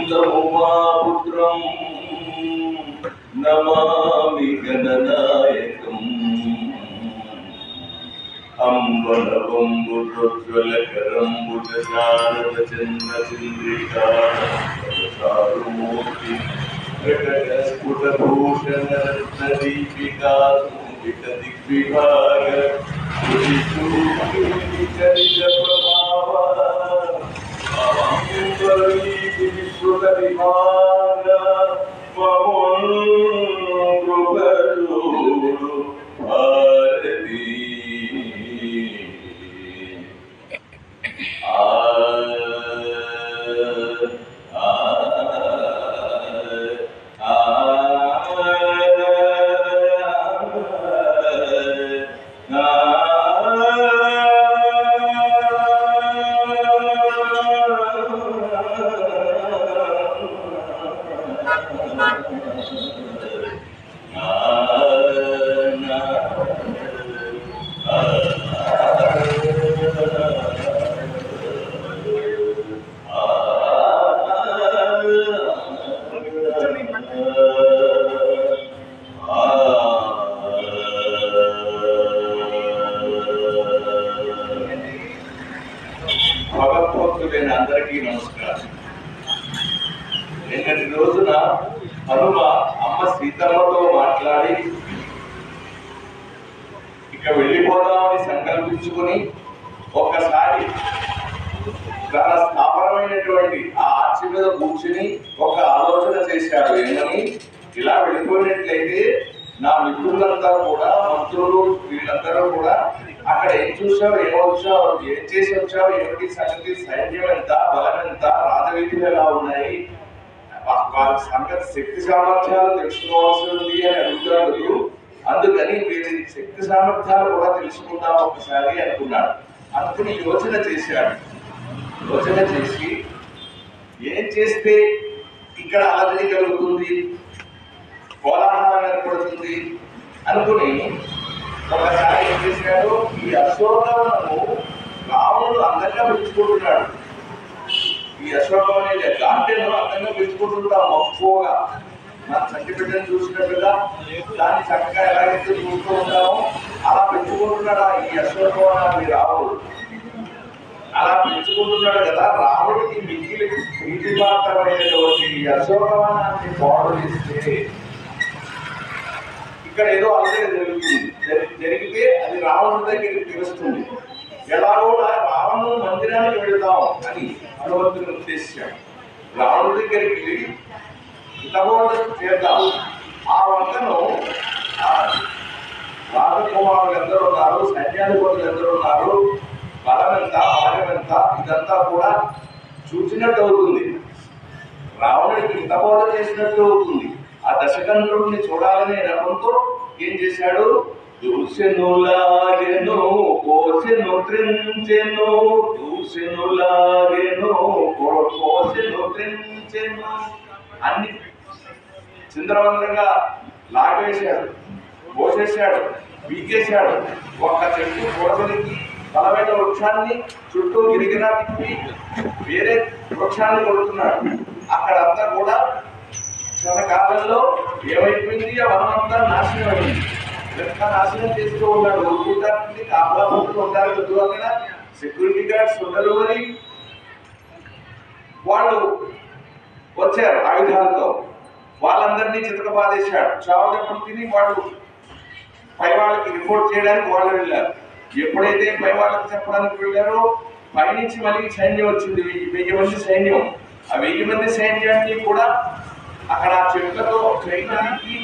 ఏకదంతముమాపుత్రం నమామి గణనాయకం అంబరవంబుజ్వలకరంబుజానచంద్రచంద్రికారుమూర్తి ప్రకటస్ఫుటభూషణరత్నదీపికాసుదిగ్విభాగ భగవద్భక్తులైన అందరికీ నమస్కారం. నిన్నటి రోజున హనుమ అమ్మ సీతమ్మతో మాట్లాడి ఇక వెళ్ళిపోదామని సంకల్పించుకుని ఒక్కసారి తన స్థాపనమైనటువంటి ఆ ఆర్చి మీద కూర్చుని ఒక ఆలోచన చేశాడు. ఏమని, ఇలా వెళ్ళిపోయినట్లయితే నా మిత్రులంతా కూడా, మంత్రులు వీళ్ళందరూ కూడా అక్కడ ఏం చూసావు, ఏమొచ్చావు, ఏం చేసి వచ్చావు, ఏమిటి సంగతి, సైన్యం ఎంత, బలం ఎంత, రాజవీధులు ఎలా ఉన్నాయి, వారి సంగతి శక్తి సామర్థ్యాలు తెలుసుకోవాల్సి ఉంది అని అడుగుతాడు. అందుకని వీరి శక్తి సామర్థ్యాలు కూడా తెలుసుకుందాం ఒకసారి అనుకున్నాడు. అనుకుని యోచన చేశాడు. యోచన చేసి ఏం చేస్తే ఇక్కడ అలజడి కలుగుతుంది, కోలాహలం ఏర్పడుతుంది అనుకుని ఒకసారి ఏం చేశాడు, ఈ అశోకవనము రావణుడు అందంగా పెంచుకుంటున్నాడు. ఈ అశోకం అనే గార్డెన్ అందంగా పెంచుకుంటుంటాం మక్కువగా. మన చంటి బిడ్డను చూసినట్టుగా దాన్ని చక్కగా ఎలాగైతే చూస్తూ ఉంటామో అలా పెంచుకుంటున్నాడు ఈ అశోకవనాన్ని రావణుడు. అలా పెంచుకుంటున్నాడు కదా, రాముడికి మిగిలి ప్రీతిపాత్రమైనటువంటి ఈ అశోకవనాన్ని పాడు చేస్తే ఇక్కడ ఏదో అలజడి జరుగుతుంది. జరిగితే అది రావణుడి దగ్గరికి తెలుస్తుంది. ఎలాగో రావణుడు మందిరానికి వెళుతాం అని హనుమంతుని ఉద్దేశించాడు. రావణుడి దగ్గరికి వెళ్ళి తపోవనం చేద్దాం. ఆ వంకను రాజకుమారులు ఎందరూ ఉన్నారు, సైన్యాధిపతులు ఎందరూ ఉన్నారు, బలం ఎంత, భార్యం ఎంత, ఇదంతా కూడా చూసినట్టు అవుతుంది. రావణుడికి తపోవనం చేసినట్టు అవుతుంది. ఆ దశకంఠుడిని చూడాలనే రకంతో ఏం చేశాడు, దూసెనులాగెను కోసెను త్రించెను, దూసెనులాగెను కోసెను త్రించెను అన్ని చిందరవందరగా లాగేశాడు, పోసేశాడు, పీకేశాడు. ఒక్క చెట్టు గొడవలకి బలమైన వృక్షాన్ని చుట్టూ గిరిగిరా తిప్పి వేరే వృక్షాన్ని కొడుతున్నాడు. అక్కడంతా కూడా క్షణకాలంలో ఏమైపోయింది, ఆ వనమంతా నాశనం అయింది. ఇదంతా నాశనం చేస్తూ ఉన్నాడు. ఊరుకుంటానికి కాపలాపంతులు ఉండాలి కదా, అక్కడ సెక్యూరిటీ గార్డ్స్ ఉండరు అని వాళ్ళు వచ్చారు ఆయుధాలతో. వాళ్ళందరినీ చితకబాదేశాడు. చావు దెబ్బలు తిని వాళ్ళు పై వాళ్ళకి రిపోర్ట్ చేయడానికి వాళ్ళు వెళ్ళారు. ఎప్పుడైతే పై వాళ్ళకి చెప్పడానికి వెళ్ళారో పైనుంచి మళ్ళీ సైన్యం వచ్చింది, 1000 మంది సైన్యం. ఆ 1000 మంది సైన్యాన్ని కూడా అక్కడ చెట్లతో సైన్యానికి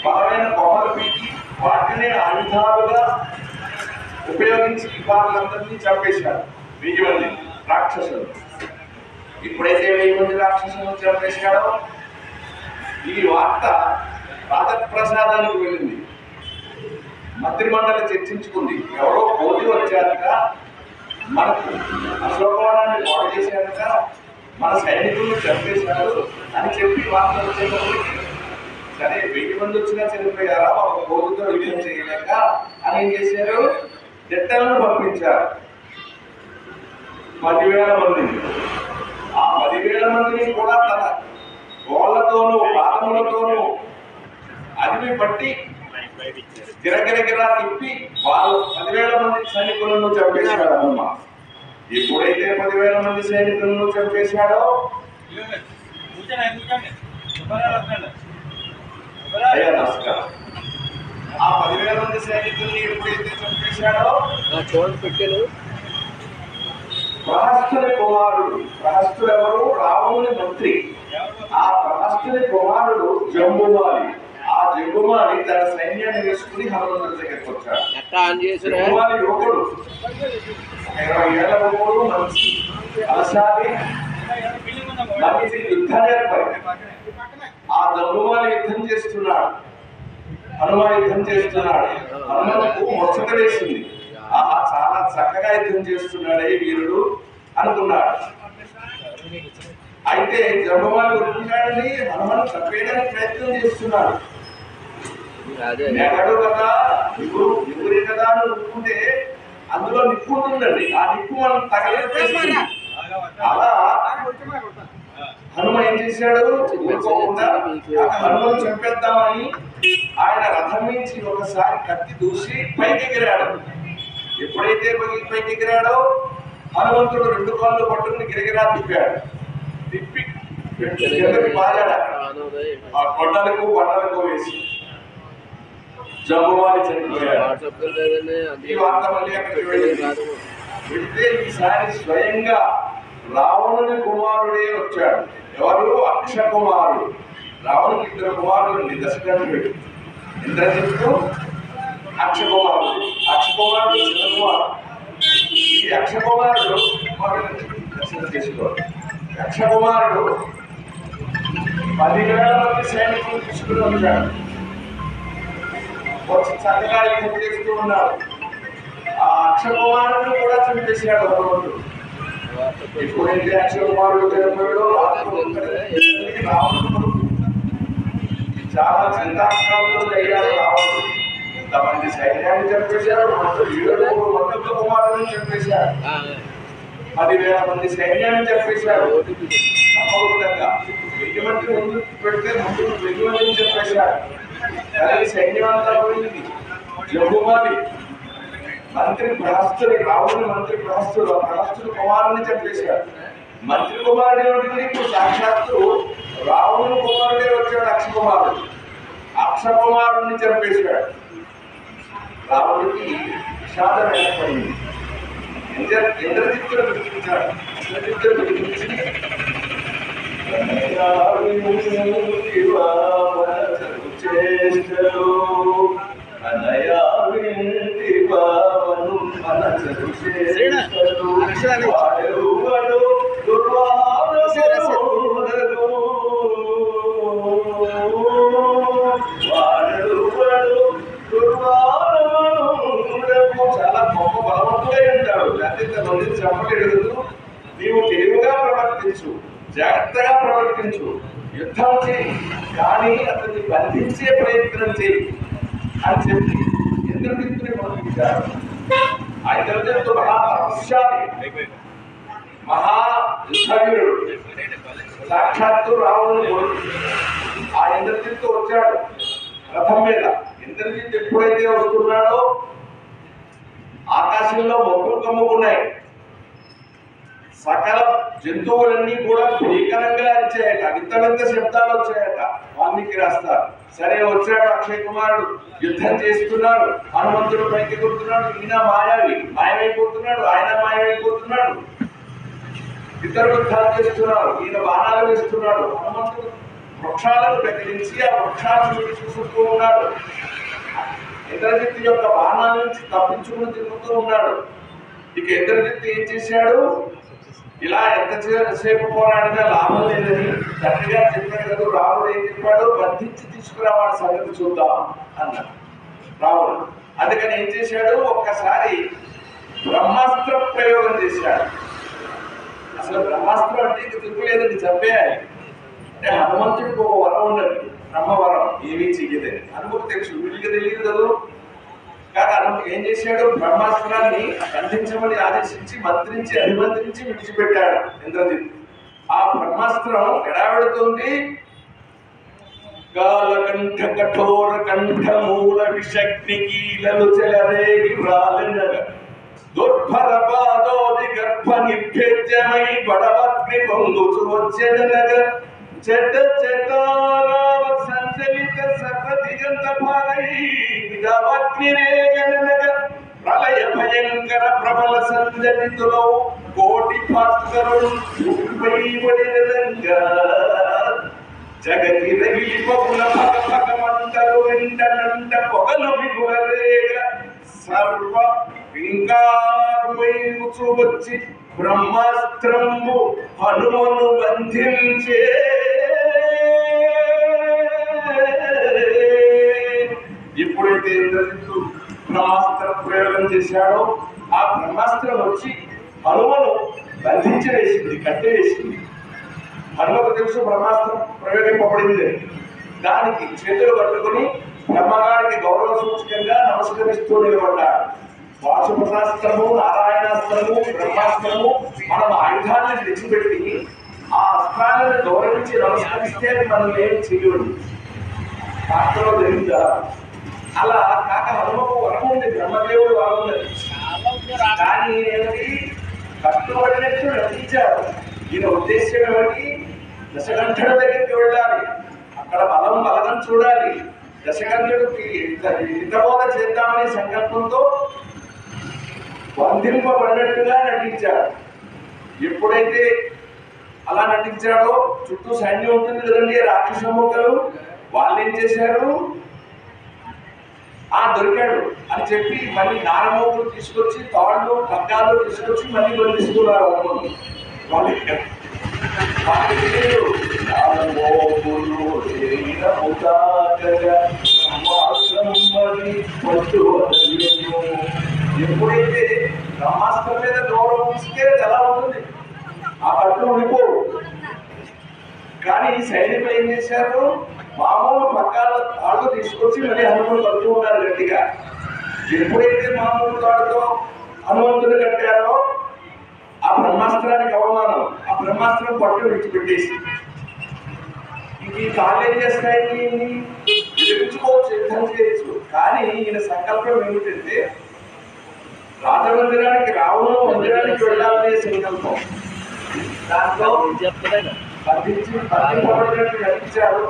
బలమైన కొమ్మలు పీకి వాటిని ఆయుధాలుగా ఉపయోగించి వాళ్ళందరినీ చంపేశారు. 1000 మంది రాక్షసులు. ఇప్పుడైతే 1000 మంది రాక్షసులను చంపేశాడో ఈ వార్త రాజప్రసాదానికి వెళ్ళింది. మంత్రిమండలి చర్చించుకుంది. ఎవరో కోతి వచ్చాక మనకు అశోకవనాన్ని పాడు చేశాక మన సైనికులను చంపేశారు అని చెప్పి వార్త వచ్చేటప్పటికి సరే 1000 మంది వచ్చినా చనిపోయారా, ఒక కోతితో యుద్ధం చేయలేక అని ఏం చేశారు, జట్టలను పంపించారు 10,000 మందిని. ఆ 10,000 మందిని కూడా తన గోళ్లతోనూ పాదములతోనూ అదిమి పట్టి గిరగిరగిరా తిప్పి వాళ్ళు 10,000 మంది సైనికులను చంపేశాడు హనుమ. ఎప్పుడైతే 10,000 మంది సైనికులను చంపేశాడో నమస్కారం, ఆ 10,000 మంది సైనికుల్ని ఎప్పుడైతే చంపేశాడో ప్రహస్తుని కుమారుడు, ప్రహస్తుడు ఎవరు? రావణుని మంత్రి. ఆ ప్రహస్తుని కుమారుడు జంబుమాలి. ఆ జంబుమాలి తన సైన్యాన్ని వేసుకుని హనుమంతుడి దగ్గరికి వచ్చాడు. జంబుమాలి యువకుడు, 20 ఏళ్ల యువకుడు, మంచి అలసారి, మంచి యుద్ధ నేర్పరి. ఆ జంబుమాలి యుద్ధం చేస్తున్నాడు, హనుమ యుద్ధం చేస్తున్నాడు. హనుమంతుకు ముచ్చట వేసింది. ఆహా, చాలా చక్కగా యుద్ధం చేస్తున్నాడే వీరుడు అనుకున్నాడు. అయితే జంబుమాలి ఉరుకున్నాడని హనుమను చంపేయడానికి ప్రయత్నం చేస్తున్నాడు. నెగడు కదా, ఎగురే కదా అని ఉరుకుంటే అందులో నిప్పు ఉంటుందండి. ఆ నిప్పు మనం తగలేస్తుంది. అలా హనుమ ఏం చేశాడు? ఊరుకోకుండా హనుమను చంపేద్దామని ఆయన రథం నుంచి ఒకసారి కత్తి దూసి పైకి ఎగిరాడు. ఎప్పుడైతే పైకి ఎగిరాడో హనుమంతుడు 2 కాళ్ళు పట్టుకుని గిరగిరా తిప్పాడు. తిప్పి బాగాడు. ఆ కొండలకు బండలకు వేసి జంబుమాలి చనిపోయాడు. ఈ వార్త మళ్ళీ అక్కడికి వెళితే ఈసారి స్వయంగా రావణుని కుమారుడే వచ్చాడు. ఎవరు? అక్ష కుమారుడు. రావణునికి 2 కుమారులు, దశరథుడు, ఇంద్రజిత్తు, అక్ష కుమారుడు. అక్ష కుమారుడు చిన్న కుమారుడు. ఈ అక్ష కుమారుడు దర్శనం చేసుకోవాలి. అక్ష కుమారుడు 10,000 మంది సైనికులు తీసుకుని వచ్చాడు. వచ్చి చక్కగా యుద్ధం చేస్తూ ఉన్నాడు. ఆ అక్ష కుమారుడు కూడా చంపేశాడు భగవంతుడు. ఎప్పుడైతే అక్ష కుమారుడు చనిపోయాడో రావణుడు చాలా చింతాక్రాంతులు అయ్యాడు. రావణుడు ఇంతమంది సైన్యాన్ని చంపేశాడు, 700 కుమారులను చంపేశాడు, 10,000 మంది సైన్యాన్ని చంపేశాడు. నమ్మకంగా 1000 మంది ముందు పెడితే ముందు 1000 మందిని చంపేశాడు. కానీ సైన్యం అంతా పోయింది. జంబుమాలి మంత్రి ప్రహస్తుడు, రావణుని మంత్రి ప్రహస్తుడు, ఆ ప్రహస్తుడు కుమారుని చంపేశాడు. మంత్రి కుమారుడు ఏమిటి? ఇప్పుడు సాక్షాత్తు రావణుని కుమారుడే వచ్చాడు. అక్ష కుమారుడు, అక్ష కుమారుడిని చంపేశాడు. రావణుడికి విషాదం ఏర్పడింది. ఇంద్రజిత్తుడు పిలిపించాడు. ఇంద్రజిత్తుడు పిలిపించి చేష్టలు అనయా వింటి పావను మనసరు చేష్టలు వాడెవ్వడు దుర్వారసుడు వాడెవ్వడు దుర్వారసుడు. చాలా గొప్ప బలవంతుడై ఉంటాడు. లేకపోతే మందిని చంపలేడు. నీవు తెలివిగా ప్రవర్తించు, జాగ్రత్తగా ప్రవర్తించు, యుద్ధం చేయి, కానీ అతన్ని బంధించే ప్రయత్నం చేయి అని చెప్పి ఇంద్రజిత్తుని పంపించారు. ఆ ఇంద్రజిత్తు మహాపరమశాలి, మహా యుద్ధవీరుడు, సాక్షాత్తు రావణుని కొడుకు. ఆ ఇంద్రజిత్తు వచ్చాడు రథం మీద. ఇంద్రజిత్తు ఎప్పుడైతే వస్తున్నాడో ఆకాశంలో మొక్కలు కమ్ముకున్నాయి. సకల జంతువులన్నీ కూడా భీకరంగా అరిచాయట. వింత శబ్దాలు వచ్చాయట. వాల్మీకి రాస్తారు. సరే, వచ్చాడు అక్షయ కుమారుడు, యుద్ధం చేస్తున్నాడు. హనుమంతుడు పైకి ఎగురుతున్నాడు. ఈయన మాయమైపోతున్నాడు, ఆయన మాయమైపోతున్నాడు. ఇద్దరు యుద్ధాలు చేస్తున్నారు. ఈయన బాణాలు వేస్తున్నాడు. హనుమంతుడు వృక్షాలను పెకిలించి ఆ వృక్షాలను చూసుకుంటూ ఉన్నాడు. ఇంద్రజిత్తు యొక్క బాణాల నుంచి తప్పించుకుని తిరుగుతూ ఉన్నాడు. ఇక ఇంద్రజిత్తు ఏం చేశాడు? ఇలా ఎంతసేపు పోరాడినా లాభం లేదని తండ్రిగా చెప్పాడు కదా. రాముడు ఏం చెప్పాడు? బంధించి తీసుకురావాడి సంగతి చూద్దాం అన్నాడు రాముడు. అందుకని ఏం చేశాడు? ఒక్కసారి బ్రహ్మాస్త్ర ప్రయోగం చేశాడు. అసలు బ్రహ్మాస్త్రం అంటే ఇంక తిరుగులేదని చంపేయాలి. అంటే హనుమంతుడికి ఒక వరం ఉన్నది, బ్రహ్మవరం, ఏమీ చెయ్యదని. హనుమకు తెలుసు, వీళ్ళకి తెలియదు కదా. కానీ ఏం చేశాడు? బ్రహ్మాస్త్రాన్ని బంధించమని ఆదేశించి మంత్రించి అభిమంత్రించి విడిచిపెట్టాడు ఇంద్రజిత్. ఆ బ్రహ్మాస్త్రం ఎడావిడుతుంది. కాలకంఠ కఠోర కంఠ మూల విషగ్ని కీలలు చెలరేగి వ్రాలెనగ దుర్భర పాదోది గర్భ నిర్భేద్యమై బడవగ్ని పొంగుచు వచ్చెనగ చెట్ట చెట్టారావ సంచలిత సర్వ దిగంత భారై విదవగ్ని రేగనగ ప్రళయ భయంకర ప్రబల సంజలితులో కోటి భాస్కరుడు పడినగా జగతి రగిలి పగుల భగ భగమంటలు వెంటనంట పొగలు విగులరేగ సర్వ వింగారమై వచ్చి బ్రహ్మాస్త్రంబు హనుమను బంధించే. ఎప్పుడైతే ఇంద్రజిత్తు బ్రహ్మాస్త్ర ప్రయోగం చేశాడో ఆ బ్రహ్మాస్త్రం వచ్చి హనుమను బంధించి వేసింది, కట్టి వేసింది. హనుమకు తెలుసు బ్రహ్మాస్త్రం ప్రయోగింపబడింది. దానికి చేతులు పట్టుకుని బ్రహ్మగారికి గౌరవ సూచకంగా నమస్కరిస్తూ నిలబడ్డాడు. వాసుపదాస్త్రము, నారాయణాస్త్రము, బ్రహ్మాస్త్రము మనం ఆయుధాన్ని విడిచిపెట్టి ఆ అస్త్రాలను గౌరవించి నమస్కరిస్తే మనం ఏమి చేయడు. శాస్త్రంలో జరిగిందా? అలా కాక హనుమకు వరం ఉంది, బ్రహ్మదేవుడు వరం ఉన్నది. కానీ ఏమిటి? కట్టుబడినట్టు నటించాడు. ఈయన ఉద్దేశం ఏమిటి? దశకంఠుడి దగ్గరికి వెళ్ళాలి, అక్కడ బలం చూడాలి, దశకంఠుడికి హితబోధ చేద్దామనే సంకల్పంతో బంధింపబడినట్టుగా నటించాడు. ఎప్పుడైతే అలా నటించాడో చుట్టూ సైన్యం ఉంటుంది కదండి, రాక్షస మూకలు. వాళ్ళు ఏం చేశారు? దొరికాడు అని చెప్పి మళ్ళీ నారమోకులు తీసుకొచ్చి తాళ్ళు పగ్గాలు తీసుకొచ్చి మళ్ళీ బంధిస్తున్నారు. ఎప్పుడైతే బ్రహ్మాస్త్రం మీద గౌరవం ఇస్తే ఎలా ఉంటుంది? ఆ కట్లు ఉండిపోవు. కానీ సైనికులు ఏం చేశారు? మామూలు పక్కాల తాళ్ళు తీసుకొచ్చి మళ్ళీ హనుమంతుడు కడుతూ ఉన్నారు గట్టిగా. ఎప్పుడైతే మామూలు తాడుతో హనుమంతుడు కట్టారో ఆ బ్రహ్మాస్త్రానికి అవమానం. ఆ బ్రహ్మాస్త్రం పట్టు విడిచిపెట్టేసి ఈ తాళ్ళు ఏం చేస్తాయి? విడిపించుకోవచ్చు, యుద్ధం చేయొచ్చు. కానీ ఈయన సంకల్పం ఏమిటంటే రాజమందిరానికి రావణుడు మందిరానికి వెళ్ళాలనే సంకల్పం. దాంట్లో బంధింపబడినట్టు నటించారు.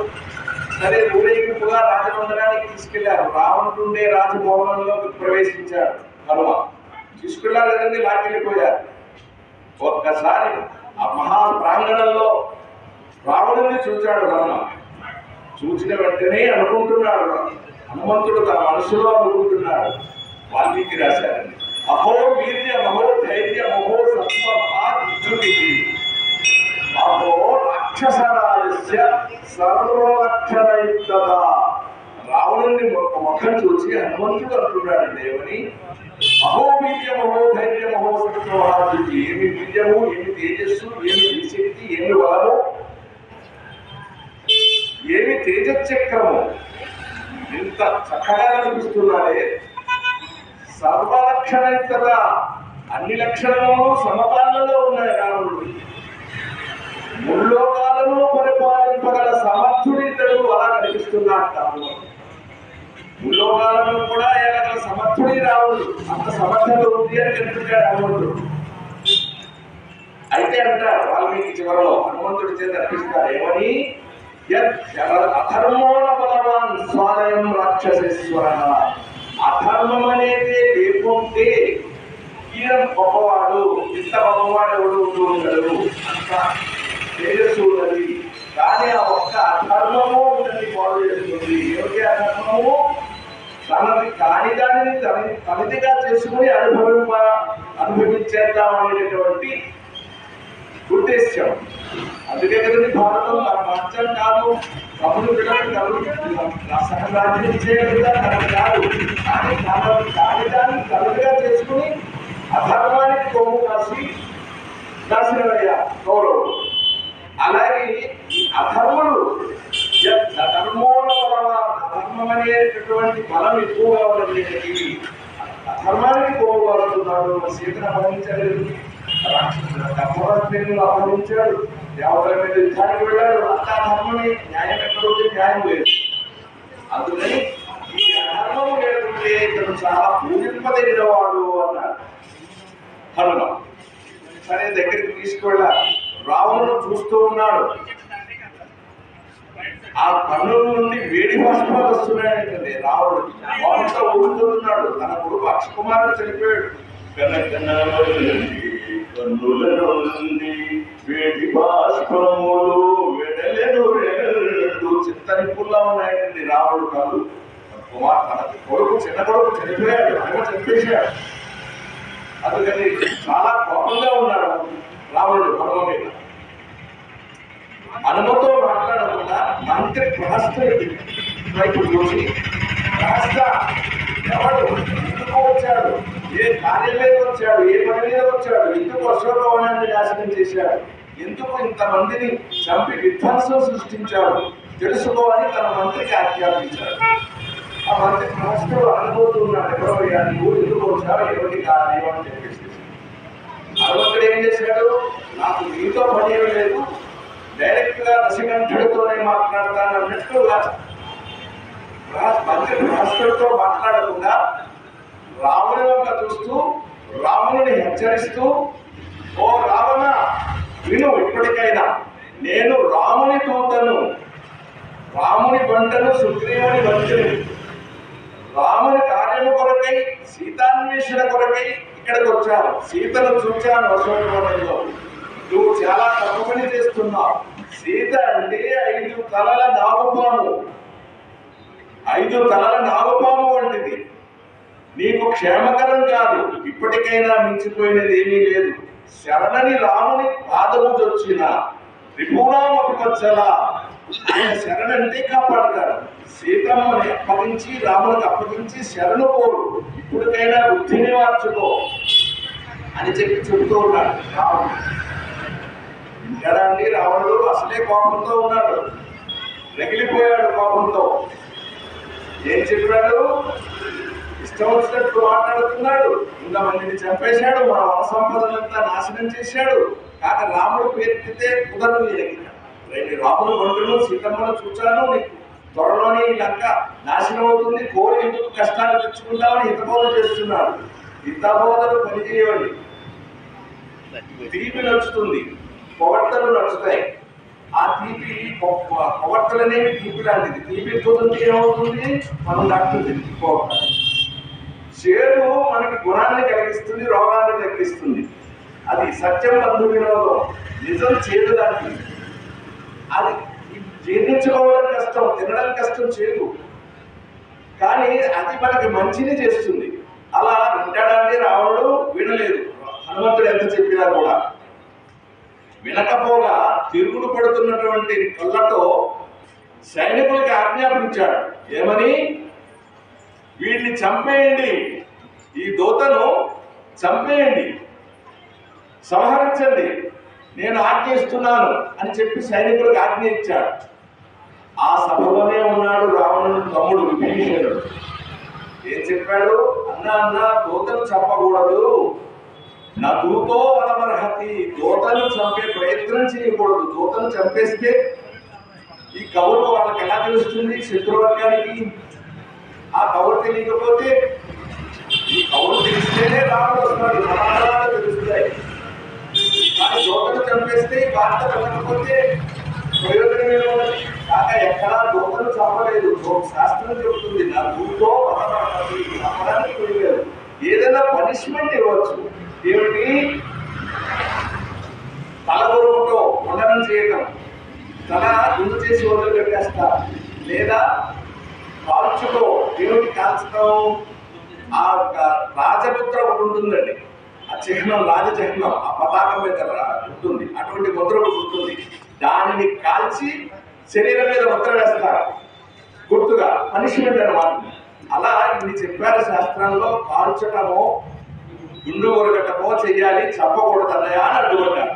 సరే, ఊరేగింపుగా రాజమందిరానికి తీసుకెళ్లారు. రావణుడు ఉండే రాజభవనంలోకి ప్రవేశించాడు హనుమ. తీసుకెళ్లారు కదండి, లాక్కెళ్ళిపోయారు. ఒక్కసారి ఆ మహా ప్రాంగణంలో రావణుడిని చూచాడు హనుమ. చూసిన వెంటనే అనుకుంటున్నాడు, హనుమంతుడు తన మనసులో అనుకుంటున్నాడు, వాల్మీకి రాశారండి, అహో వీర్య మహో ధైర్య మహో సత్వ మహాద్యుతి అహో రాక్షసరాజస్య సర్వలక్షణయుక్త. రావణుని ముఖం చూసి హనుమంతుడు అంటున్నాడండి ఏమని? అహో వీర్య మహో ధైర్య మహో సత్వ మహాద్యుతి. ఏమి వీర్యము, ఏమి తేజస్సు, ఏమి శక్తి, ఏమి బలము, ఏమి తేజచక్రము, ఇంత చక్కగా కనిపిస్తున్నాడే. సర్వలక్షణయుక్త, అన్ని లక్షణములు సమపాలనలో ఉన్నాయి రావణుడు. ముల్లోకాలను పరిపాలింపగల సమర్థుడు ఇతడు, అలా కనిపిస్తున్నాడు. ముల్లోకాలను కూడా ఎలాగ సమర్థుడి రావణుడు, అంత సమర్థత ఉంది అని కనిపించాడు హనుమంతుడు. అయితే అంటారు వాల్మీకి చివరిలో హనుమంతుడి చేత అనిపిస్తారు ఏమని? అధర్మోణ బలవాన్ స్వాలయం రాక్షసేశ్వర. అధర్మం అనేది లేకుంటే ఈయన గొప్పవాడు, ఇంత గొప్పవాడు ఎవడు ఉంటూ ఉంటాడు, అంత తేజస్సు ఉన్నది. కానీ ఆ ఒక్క అధర్మము ఉన్నది పాడు చేస్తుంది. ఏమిటి అధర్మము? తనది కాని దానిని తనదిగా చేసుకుని అనుభవించేద్దాం అనేటటువంటి ఉద్దేశ్యం. అందుకే కదండి భారతం తన రాజ్యం కాదు, తమ్ముడు పిల్లలు సహరాజ్యం చేయగలుగుతా తనది కాదు. కానీ కాని దాన్ని తనదిగా చేసుకుని అధర్మానికి కొమ్ము కాసి నాశనమయ్యా కౌరవుడు. అలాగే అధర్ముడు ధర్మోన ధర్మ ధర్మం అనేటటువంటి బలం ఎక్కువగా ఉన్నది. ధర్మానికి పోగలుగుతున్నాడు. సీతను అపహరించలేదు, ధర్మరాజును అపహరించాడు, దేవతల మీద యుద్ధానికి వెళ్ళాడు. అంతా ధర్మమే. న్యాయం ఎక్కడుంటే న్యాయం లేదు. అందుకని ఈ అధర్మం లేకుంటే ఇతను చాలా పూజింపదగిన వాడు అన్నాడు హనుమ. సరే దగ్గరికి తీసుకువెళ్ళాలి. రావణుడు చూస్తూ ఉన్నాడు. ఆ కన్నుల నుండి వేడి బాష్పాలు వస్తున్నాయంటే రావణుడు వాటితో ఊరుతున్నాడు. తన కొడుకు అక్షకుమారుడు చనిపోయాడు. కన్నుల నుండి వేడి బాష్పములు వెడలెను రెండు చిత్తనిప్పుల్లా ఉన్నాయండి రావణుడు కాదు. తన కొడుకు చిన్న కొడుకు చనిపోయాడు. ఆయన చనిపేశాడు. అందుకని చాలా కోపంగా ఉన్నాడు రావణుడు హనుమ మీద. హనుమతో మాట్లాడకుండా మంత్రి ప్రహస్తుడి వైపు చూసి, ప్రహస్త ఎవడు, ఎందుకు వచ్చాడు, ఏ కార్యం మీద వచ్చాడు, ఏ పని మీద వచ్చాడు, ఎందుకు అశోకవనాన్ని నాశనం చేశాడు, ఎందుకు ఇంతమందిని చంపి విధ్వంసం సృష్టించాడు తెలుసుకోవాలని తన మంత్రికి ఆజ్ఞాపించాడు. ఆ మంత్రి ప్రహస్తుడు అనుభూతున్నాడు. ఎవరయ్యా నువ్వు, ఎందుకు వచ్చావు, ఎవరికి కార్యం అని చెప్పేసి. హనుమంతుడు ఏం చేశాడు, నాకు నీతో పని ఏమి లేదు, డైరెక్ట్ గా దశకంఠుడితోనే మాట్లాడతాను అన్నట్టుగా మంత్రి ప్రహస్తుడితో మాట్లాడకుండా రాముని వంక చూస్తూ రాముని హెచ్చరిస్తూ, ఓ రావణ విను, ఇప్పటికైనా నేను రాముని దూతను, రాముని బంటను, సుగ్రీవుని మంత్రిని. రాముని కార్యము కొరకై, సీతాన్వేషణ కొరకై ఇక్కడికి వచ్చాను. సీతను చూచాను అశోకవనంలో. నువ్వు చాలా తప్పు పని చేస్తున్నావు. సీత అంటే 5 తలల నాగుపాము, 5 తలల నాగుపాము వంటిది. నీకు క్షేమకరం కాదు. ఇప్పటికైనా మించిపోయినది ఏమీ లేదు. శరణని రాముని పాదము చొచ్చిన రిపుణామపచ్చల. ఆయన శరణంటే కాపాడతాడు. సీతమ్మని అప్పగించి రామునికి అప్పగించి శరణు కోరు, ఇప్పటికైనా బుద్ధిని మార్చుకో అని చెప్పి చెబుతూ ఉన్నాడు రాముడు. వింటాడండి రావణుడు. అసలే కోపంతో ఉన్నాడు, రగిలిపోయాడు కోపంతో. ఏం చెప్పాడు, ఇష్టం వచ్చినట్టు మాట్లాడుతున్నాడు. ఇంతమందిని చంపేశాడు, మన వన సంపదనంతా నాశనం చేశాడు. కాక రాముడు పేరెత్తితే కుదరదు. రాముడు ఒంటరిలో సీతమ్మను చూచాను, నీకు త్వరలోనే ఈ లంక నాశనం అవుతుంది, కోరి ఎందుకు కష్టాలు తెచ్చుకుంటామని హితబోధ చేస్తున్నాడు. హితబోధలు పనిచేయండి. తీపి నచ్చుతుంది, పొగడ్తలు నచ్చుతాయి. ఆ తీపి పొగడ్తలు అనేవి తీపి లాంటిది. తీపి ఎక్కుతుంటే ఏమవుతుంది, మనం దాటుతుంది. చేదు మనకి గుణాన్ని కలిగిస్తుంది, రోగాన్ని తగ్గిస్తుంది. అది సత్యం బంధు వినోదం. నిజం చేదు లాంటిది. అది జీర్ణించుకోవడం కష్టం, తినడం కష్టం చేదు, కానీ అది మనకి మంచిని చేస్తుంది. అలా వింటాడంటే రావణుడు వినలేదు. హనుమంతుడు ఎంత చెప్పినా కూడా వినకపోగా తిరుగుడు పడుతున్నటువంటి కళ్ళతో సైనికులకి ఆజ్ఞాపించాడు. ఏమని, వీడిని చంపేయండి, ఈ దూతను చంపేయండి, సంహరించండి, నేను ఆజ్ఞ ఇస్తున్నాను అని చెప్పి సైనికులకు ఆజ్ఞ ఇచ్చాడు. ఆ సభలోనే ఉన్నాడు రావణుడు తమ్ముడు విభీషణుడు. ఏం చెప్పాడు, అన్న దూతను చంపకూడదు, నా దూతో వనమర్హతి. దూతను చంపే ప్రయత్నం చేయకూడదు. దూతను చంపేస్తే ఈ కౌరు వాళ్ళకి ఎలా తెలుస్తుంది, శత్రువర్గానికి. ఆ కౌరు తెలియకపోతే, ఈ కౌరు తెలిస్తేనే రాముడు వస్తున్నాడు, మనాలు తెలుస్తాయి. కానీ దూతను చంపేస్తే ఈ వార్త వెళ్ళకపోతే ప్రయోజనం ఏమవుతుంది. కాక ఎక్కడా దూతను చంపలేదు. శాస్త్రం చెబుతుంది, నా దూతో వనమర్హతి, చంపడానికి పోయలేదు. ఏదైనా పనిష్మెంట్ ఇవ్వచ్చు. ఏమిటి, తల కొరుకుతో ఉండడం చేయటం, తల గుండు చేసి వదిలి పెట్టేస్తా, లేదా కాల్చుతో, ఏమిటి కాల్చడం, ఆ రాజముద్ర ఒకటి ఉంటుందండి, ఆ చిహ్నం, రాజచిహ్నం, ఆ పతాకం మీద ఉంటుంది, అటువంటి ముద్ర ఒకటి ఉంటుంది. దానిని కాల్చి శరీరం మీద ముద్ర వేస్తారు, గుర్తుగా పనిష్మెంట్ అన్నమాట. అలా ఇన్ని చెప్పారు శాస్త్రంలో. కాల్చటమో గుండు కొరగటమో చెయ్యాలి, చంపకూడదన్నయా అని అడ్డుపడ్డాడు.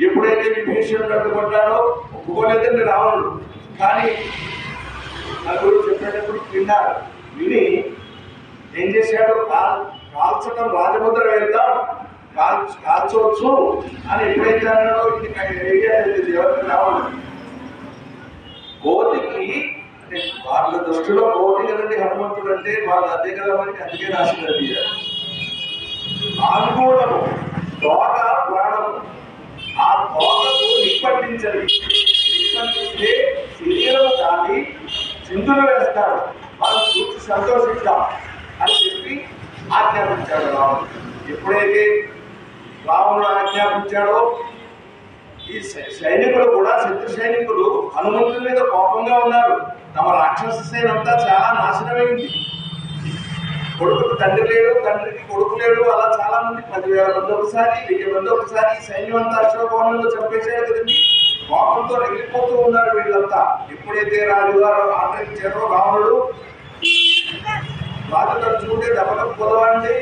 ఎప్పుడైతే విభీషణుడు అడ్డుపడ్డాడో ఒప్పుకోలేదండి రావణుడు. కానీ నలుగురు చెప్పేటప్పుడు విన్నారు. విని ఏం చేశాడు, కాల్చడం రాజముద్ర వేద్దాం, కాల్చవచ్చు అని ఎప్పుడైతే అన్నాడో ఇది ఐడియా ఎవరికి రావాలి. కోతికి అంటే వాళ్ళ దృష్టిలో కోటి కదండి హనుమంతుడు అంటే, వాళ్ళు అదే కదా మనకి అందుకే రాసిందండి. ఆనుకూలము తోక ప్రాణము, ఆ తోకకు నిప్పట్టించండి, నిప్పట్టిస్తే శరీరము కానీ చిందులు వేస్తాడు, మనం చూసి సంతోషిస్తాం అని చెప్పి ఆజ్ఞాపించాడు రాముడు. ఎప్పుడైతే రాముడు ఆజ్ఞాపించాడో ఈ సైనికులు కూడా, శత్రు సైనికులు హనుమంతుడి మీద కోపంగా ఉన్నారు. తమ రాక్షస సేన అంతా చాలా నాశనమైంది. కొడుకుకు తండ్రి లేడు, తండ్రికి కొడుకు లేడు, అలా చాలా మంది 10,000 మంది ఒకసారి, 1000 మంది ఒకసారి సైన్యం అంతా అశ్వభవనంలో చంపేశారు కదండి. కోపంతో రగిలిపోతూ ఉన్నారు వీళ్ళంతా. ఎప్పుడైతే రాజుగారు ఆగ్రహించారో రావణుడు, రాజుగారు చూడే దెబ్బలకు పొదవండి,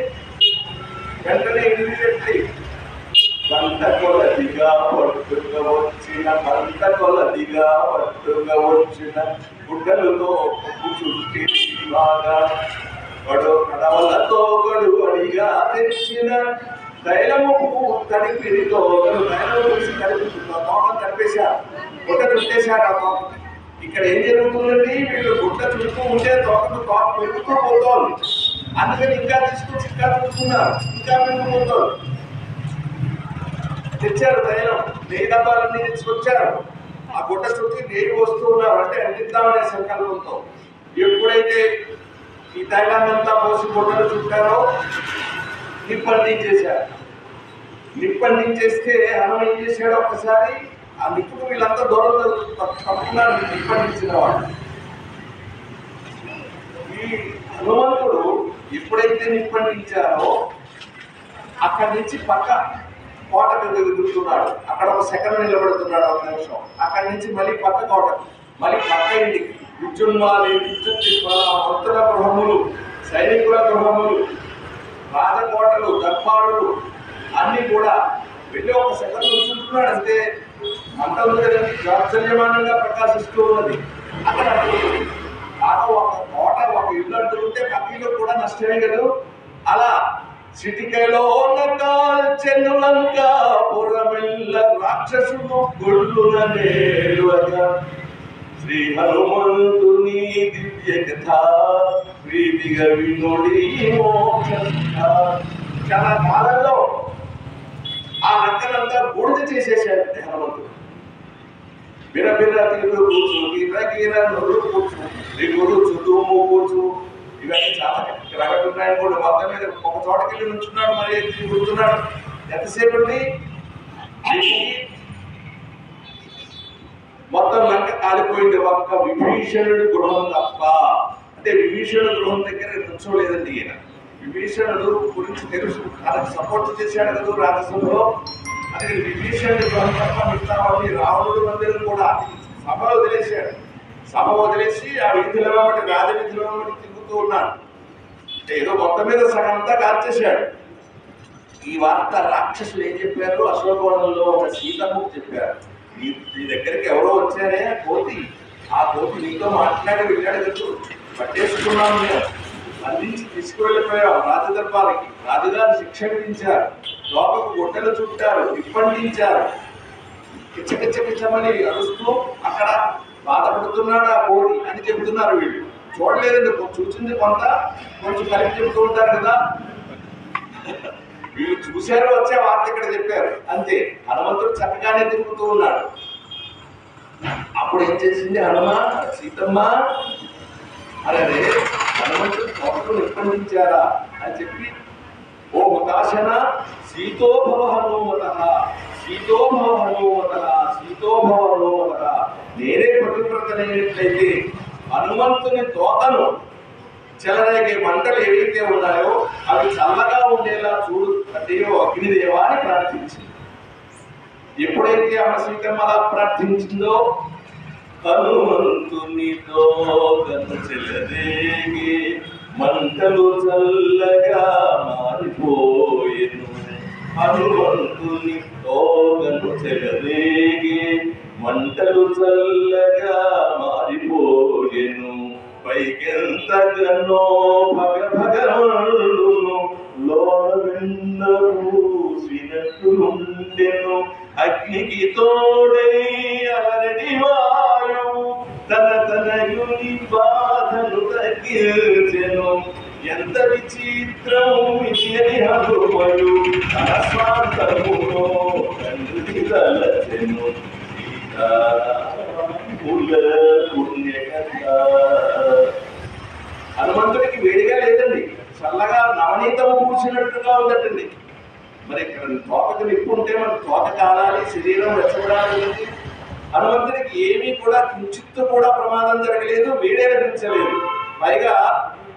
వెంటనే ఇల్లు పెట్టి పంట కొలదిగా పట్టుగా వచ్చిన, పంట కొలదిగా పట్టుగా వచ్చిన గుడ్డలతో చుట్టి బాగా కడవలతో గడువడిగా తెచ్చిన తైలము తడిపిడితో తైలము వేసి తడిపిస్తున్నా తోకం తడిపేశారు, గుడ్డ చుట్టేశారు. ఆ తోక ఇక్కడ ఏం జరుగుతుందండి, వీళ్ళు గుడ్డ చుట్టూ ఉంటే తోకకు తోక పెరుగుతూ పోతోంది. అందుకని ఇంకా తీసుకొచ్చి ఇంకా చుట్టుకున్నారు, ఇంకా పెరిగిపోతోంది. తెచ్చారు తైలం, నెయ్యి డబ్బాలన్నీ తెచ్చుకొచ్చారు. ఆ గుడ్డ చుట్టూ నెయ్యి వస్తూ ఉన్నారు, అంటే అందిద్దామనే సంకల్పంతో. ఎప్పుడైతే ఈ తైలాన్ని అంతా పోసి గుడ్డలు చుట్టారో నిప్పండించేశారు. నిప్పండించేస్తే హనుమ ఏం చేశాడు, ఒక్కసారి ఆ నిప్పుకు వీళ్ళంతా దూరం తప్పుకున్నారు నిప్పండించిన వాళ్ళు. ఈ హనుమంతుడు ఎప్పుడైతే నిప్పండించారో అక్కడి నుంచి పక్క కోట మీద ఎదుగుతున్నాడు. అక్కడ ఒక సెకండ్ నిలబడుతున్నాడు, ఒక నిమిషం. అక్కడి నుంచి మళ్ళీ పక్క కోట, మళ్ళీ పక్క ఇంటికి విద్యున్మాలి, విద్యుత్ భక్తుల గృహములు, సైనికుల గృహములు, రాజకోటలు, దర్బారులు అన్ని కూడా వెళ్ళి ఒక సెకండ్ ఉంచుతున్నాడు. అంతే మంటలు కదండి, జాచల్యమానంగా ప్రకాశిస్తూ ఉన్నది. అక్కడ ఒక కోట, ఒక ఇల్లు అంటుంటే పక్కలో కూడా నష్టమే కదా. అలా సిటికలో కాల్చెన్నులంకా పురమెల్ల రాక్షసుడు గొల్లున నేలువగా శ్రీ హనుమంతుని దివ్య కథ ప్రీతిగా వినుడి మోక్ష. చాలా కాలంలో ఆ లెక్కలంతా బూడిద చేసేసాడు హనుమంతుడు. బిరబిర తీరు కూర్చు, గిర నొరు కూర్చు, దిగుడు చుదుము కూర్చు, ఇవన్నీ చాలా రకటున్నాయని కూడా మొత్తం మీద ఒక చోటకి వెళ్ళి నుంచున్నాడు, మరి గుర్తున్నాడు. ఎంతసేపు అండి, మొత్తం లంక కాలిపోయింది, ఒక్క విభీషణుడి గృహం తప్ప. అంటే విభీషణుడు గృహం దగ్గర నుంచోలేదండి ఈయన. విభీషణుడు గురించి తెలుసు, తనకు సపోర్ట్ చేశాడు కదా రాజ్యసభలో. అంటే విభీషణుడి గృహం తప్ప మిగతా వాళ్ళు రావణుడు మందిరం కూడా సభ వదిలేశాడు. సభ వదిలేసి ఆ వీధిలో రాజవీధిలో తిరుగుతూ ఉన్నాడు. ఏదో మొత్తం మీద సగంతా కాల్చేశాడు. ఈ వార్త రాక్షసులు ఏం చెప్పారు, అశోకవనంలో ఒక సీతమ్మకు చెప్పారు. నీ దగ్గరికి ఎవరో వచ్చారే కోతి, ఆ కోతి నీతో మాట్లాడి వెళ్ళాడు కదా, పట్టేసుకున్నాం మేము, అందించి తీసుకువెళ్ళిపోయాం రాజదర్బారికి. రాజుగారు శిక్ష విధించారు, లోపకు గుడ్డలు చుట్టారు, నిప్పండించారు. కిచ్చమని అరుస్తూ అక్కడ బాధపడుతున్నాడు ఆ కోతి అని చెబుతున్నారు వీళ్ళు. చూడలేదండి, చూసింది కొంత, కొంచెం కలిపి చెబుతూ ఉంటారు కదా. వీళ్ళు చూశారు, వచ్చే వార్త ఇక్కడ చెప్పారు అంతే. హనుమంతుడు చక్కగానే తిరుగుతూ ఉన్నాడు. అప్పుడు ఏం చేసింది హనుమ, సీతమ్మ అరే హనుమంతుడు తోటలు నిప్పండించారా అని చెప్పి, ఓ హుతాశన సీతోభవ హనుమత, సీతోభవ హనుమత, సీతోభవ హనుమత. నేనే పతివ్రతనైనట్లయితే హనుమంతుని తోటను చెలరేగే మంటలు ఏవైతే ఉన్నాయో అవి చల్లగా ఉండేలా చూడు అదేవో అగ్నిదేవా అని ప్రార్థించింది. ఎప్పుడైతే ఆమె సీతమ్మ అలా ప్రార్థించిందో హనుమంతుని తోటను చెలరేగే మంటలు చల్లగా మారిపోయేను, హనుమంతుని తోటను చెలరేగే మంటలు చల్లగా మారిపోయేను. ఎన్నో భగభగను లోన వెన్న పూసినట్లుండెను అగ్నికి తోడై అలరడి వాయువు తనయుని బాధను తగ్గించెను ఎంత విచిత్రం ఇది హనుమడు తన స్వార్థములో తండ్రి తలచెను హనుమంతుడికి వేడిగా లేదండి, చల్లగా నవనీతము పూసినట్టుగా ఉందటండి. మరి ఇక్కడ తోకకు నిప్పు ఉంటే మన తోక కాలాలి, శరీరం వెచ్చబడాలి. హనుమంతుడికి ఏమీ కూడా కించిత్తు కూడా ప్రమాదం జరగలేదు, వేడే లభించలేదు. పైగా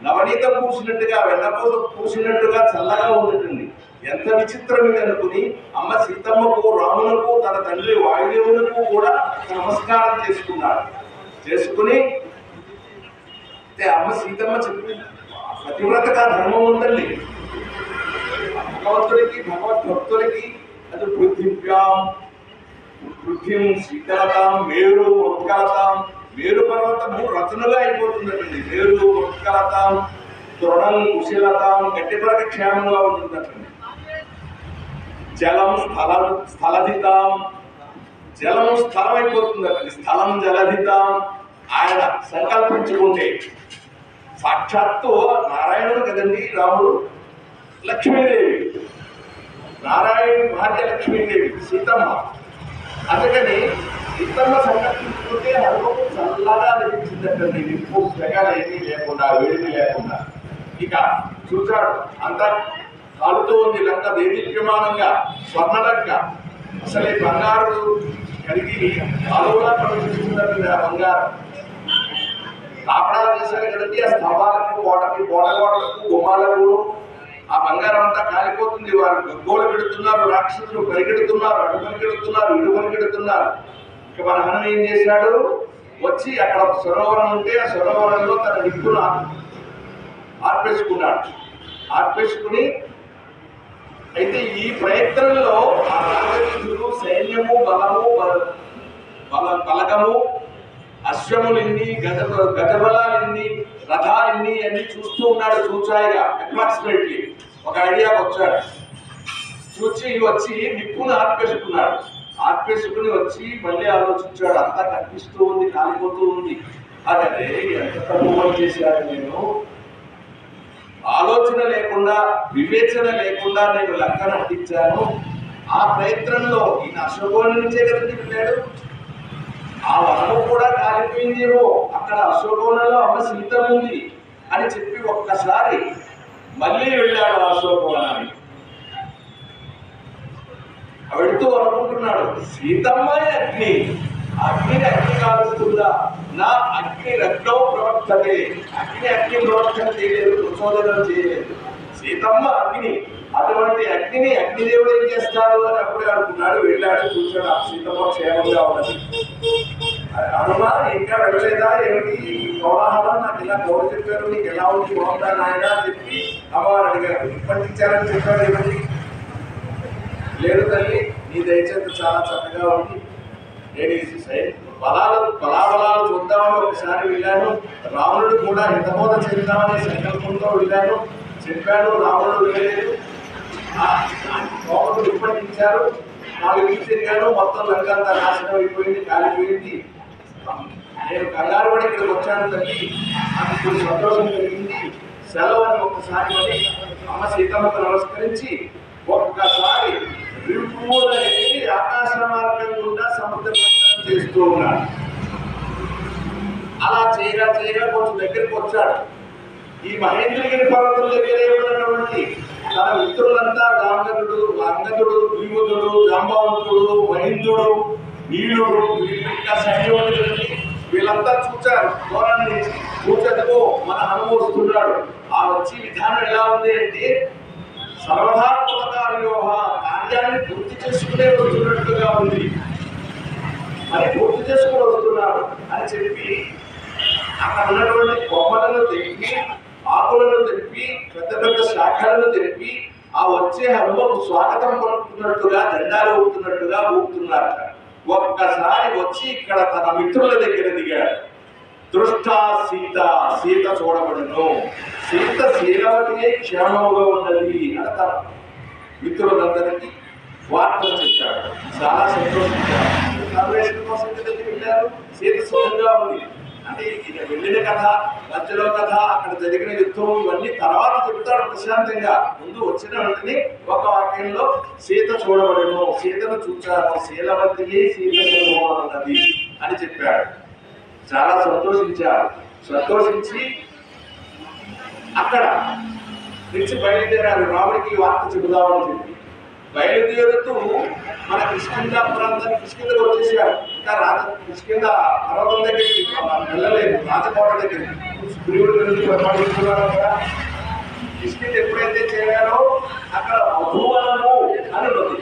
నవనీతం పూసినట్టుగా వెన్నపూస పూసినట్టుగా చల్లగా ఉండటండి. ఎంత విచిత్రం ఇది అనుకుని అమ్మ సీతమ్మకు, రాములకు, తన తండ్రి వాయుదేవులకు కూడా నమస్కారం చేసుకుని అమ్మ సీతమ్మ చెప్పి పతివ్రతగా ధర్మం ఉందండి. భగవంతుడికి, భగవద్భక్తులకి అది పృథ్వీం శీతలతాం మేరు ఉత్కలతాం, మేరు పర్వతము రచనగా అయిపోతుందండి. మేరు ఉత్కలతాం తృణం కుశలతాం, గట్టిపరక క్షేమంగా ఉంటుందండి. జలం స్థలధితాం, జలము స్థలం అయిపోతుందండి. స్థలం జలధితాం ఆయన సంకల్పించుకుంటే సాక్షాత్తు నారాయణుడు కదండి రాముడు. లక్ష్మీదేవి, నారాయణుడి భార్య లక్ష్మీదేవి సీతమ్మ. అందుకని సీతమ్మ సంకల్పించుకుంటే హనుమకు చల్లగా అనిపించిందండి. నిప్పు సెగలు ఏమీ లేకుండా, వేడిమి లేకుండా. ఇక చూశాడు, అంతా కాలుతూ ఉంది లంక దేదీప్యమానంగా, స్వర్ణలంక. అసలు ఈ బంగారు కరిగి కాలువలా ప్రవేశిస్తుందండి. ఆ బంగారం కాపడాలు చేశారు కదండి. ఆ స్తంభాలకు, గోడలకు, గుమ్మాలకు ఆ బంగారం అంతా కాలిపోతుంది. వారు గగ్గోలు పెడుతున్నారు, రాక్షసులు పరిగెడుతున్నారు, అటు పరిగెడుతున్నారు, ఇటు పరిగెడుతున్నారు. ఇక మన హనుమ ఏం చేశాడు, వచ్చి అక్కడ సరోవరం ఉంటే ఆ సరోవరంలో తన నిప్పును ఆర్పేసుకుని అయితే ఈ ప్రయత్నంలో ఆ రాజవీధులు, సైన్యము, బలగము, అశ్వములిన్ని, గజబలాలిన్ని, రథాలిన్ని అన్ని చూస్తూ ఉన్నాడు. చూచాయిగా అప్రాక్సిమేట్లీ ఒక ఐడియాకి వచ్చాడు. వచ్చి నిప్పును ఆర్పేసుకుని వచ్చి మళ్ళీ ఆలోచించాడు. అంతా కనిపిస్తూ ఉంది, కాలిపోతూ ఉంది. అదే ఎంత తప్పు చేశాడు నేను, ఆలోచన లేకుండా, వివేచన లేకుండా నేను లంకను అంటించాను. ఆ ప్రయత్నంలో ఈయన అశోకోని నుంచే కదండి వెళ్ళాడు. ఆ వనము కూడా కాలిపోయిందేమో, అక్కడ అశోకోనంలో అమ్మ సీతమ్మ ఉంది అని చెప్పి ఒక్కసారి మళ్ళీ వెళ్ళాడు అశోకవనానికి. వెళుతూ అనుకుంటున్నాడు, సీతమ్మే అగ్ని కాలుస్తుందా, నా అగ్ని రక్తం ప్రవర్తతే, అగ్ని ప్రవర్తన చేయలేదు, ప్రచోదనం చేయలేదు. సీతమ్మ అగ్ని, అటువంటి అగ్నిదేవుడు ఏం చేస్తాడు అని అప్పుడే అనుకున్నాడు. వెళ్ళాడు, చూశాడు, ఆ సీతమ్మ క్షేమంగా ఉన్నది. హనుమా ఇంకా వెళ్ళలేదా ఏమిటి కోలాహలం, నాకు ఇలా గౌరవ చెప్పారు, నీకు ఎలా ఉంది, బాగుందా నాయన అని చెప్పి అమ్మవారు అడిగారు. పండించారని చెప్పాడు. ఏమిటి లేదు తల్లి, నీ దయచేత చాలా చక్కగా ఉంది. నేను బలాబలాలు చూద్దామని ఒకసారి వెళ్ళాను. రావణుడు కూడా హితబోధ చేద్దామనే సంకల్పంతో వెళ్ళాను, చెప్పాను. రావణుడు వెళ్ళలేదు. కోపకులు ఇప్పటికిచ్చారు. 4 ఇల్లు తిరిగాను, మొత్తం లంకంతా నాశనం అయిపోయింది, కాలిపోయింది. నేను కంగారు పడి ఇక్కడికి వచ్చాను తల్లి, నాకు ఇప్పుడు సంతోషం కలిగింది, సెలవు అని ఒక్కసారి మరి అమ్మ సీతమ్మకు నమస్కరించి ఒక్కసారి ఆకాశ మార్గం గుండా సముద్ర చేస్తూ ఉన్నాడు. అలా చేయగా కొంచెం దగ్గరికి వచ్చాడు. ఈ మహేంద్రగిరి పర్వతం దగ్గరే ఉన్నటువంటి తన మిత్రులంతా అంగదుడు, ద్విముదుడు, జాంబవంతుడు, మహేంద్రుడు, నీలుడు, ఇంకా సైన్యుడు, వీళ్ళంతా చూచారు. దూరం నుంచి కూర్చొని మన హనుమ వస్తున్నాడు. ఆ వచ్చి విధానం ఎలా ఉంది అంటే సర్వదా కృతకార్యోహ, కార్యాన్ని పూర్తి చేసుకునే వస్తున్నట్టుగా ఉంది. మరి పూర్తి చేసుకుని వస్తున్నాడు అని చెప్పి అక్కడ ఉన్నటువంటి కొమ్మలను తెప్పి, ఆకులను తెప్పి, పెద్ద శాఖలను తెప్పి ఆ వచ్చే హనుమకు స్వాగతం పలుకుతున్నట్టుగా, దండాలు ఊపుతున్నట్టుగా ఊపుతున్నారు. ఒక్కసారి వచ్చి ఇక్కడ తన మిత్రుల దగ్గర దిగాడు. దృష్టా సీత, సీత చూడబడును, సీత శీలవతియే క్షేమముగా ఉన్నది అని తన మిత్రులందరికీ వార్తలు చెప్పాడు. చాలా సంతోషించారు. సర్వేశ్వర కోసం వెళ్ళారు, సీత సుఖంగా ఉంది అంటే ఈయన వెళ్ళిన కథ, మధ్యలో కథ, అక్కడ జరిగిన యుద్ధం ఇవన్నీ తర్వాత చెబుతాడు ప్రశాంతంగా. ముందు వచ్చిన వెంటనే ఒక వాక్యంలో సీత చూడబడను, సీతను చూచాను, శీలవతియే సీత ఉన్నది అని చెప్పాడు. చాలా సంతోషించారు. సంతోషించి అక్కడ నుంచి బయలుదేరారు. రాముడికి వార్త చెబుదామని చెప్పి బయలుదేరుతూ మన కిష్కింద ప్రాంతానికి కిష్కిందకు వచ్చేసారు. ఇంకా కిష్కింద పర్వతం దగ్గరికి వెళ్ళలేదు, రాజకోట దగ్గరికి. సుగ్రీవుడి గురించి పరిపాలిస్తున్నారు కదా. కిష్కింద ఎప్పుడైతే చేరారో అక్కడ మధువనము అని ఉంది.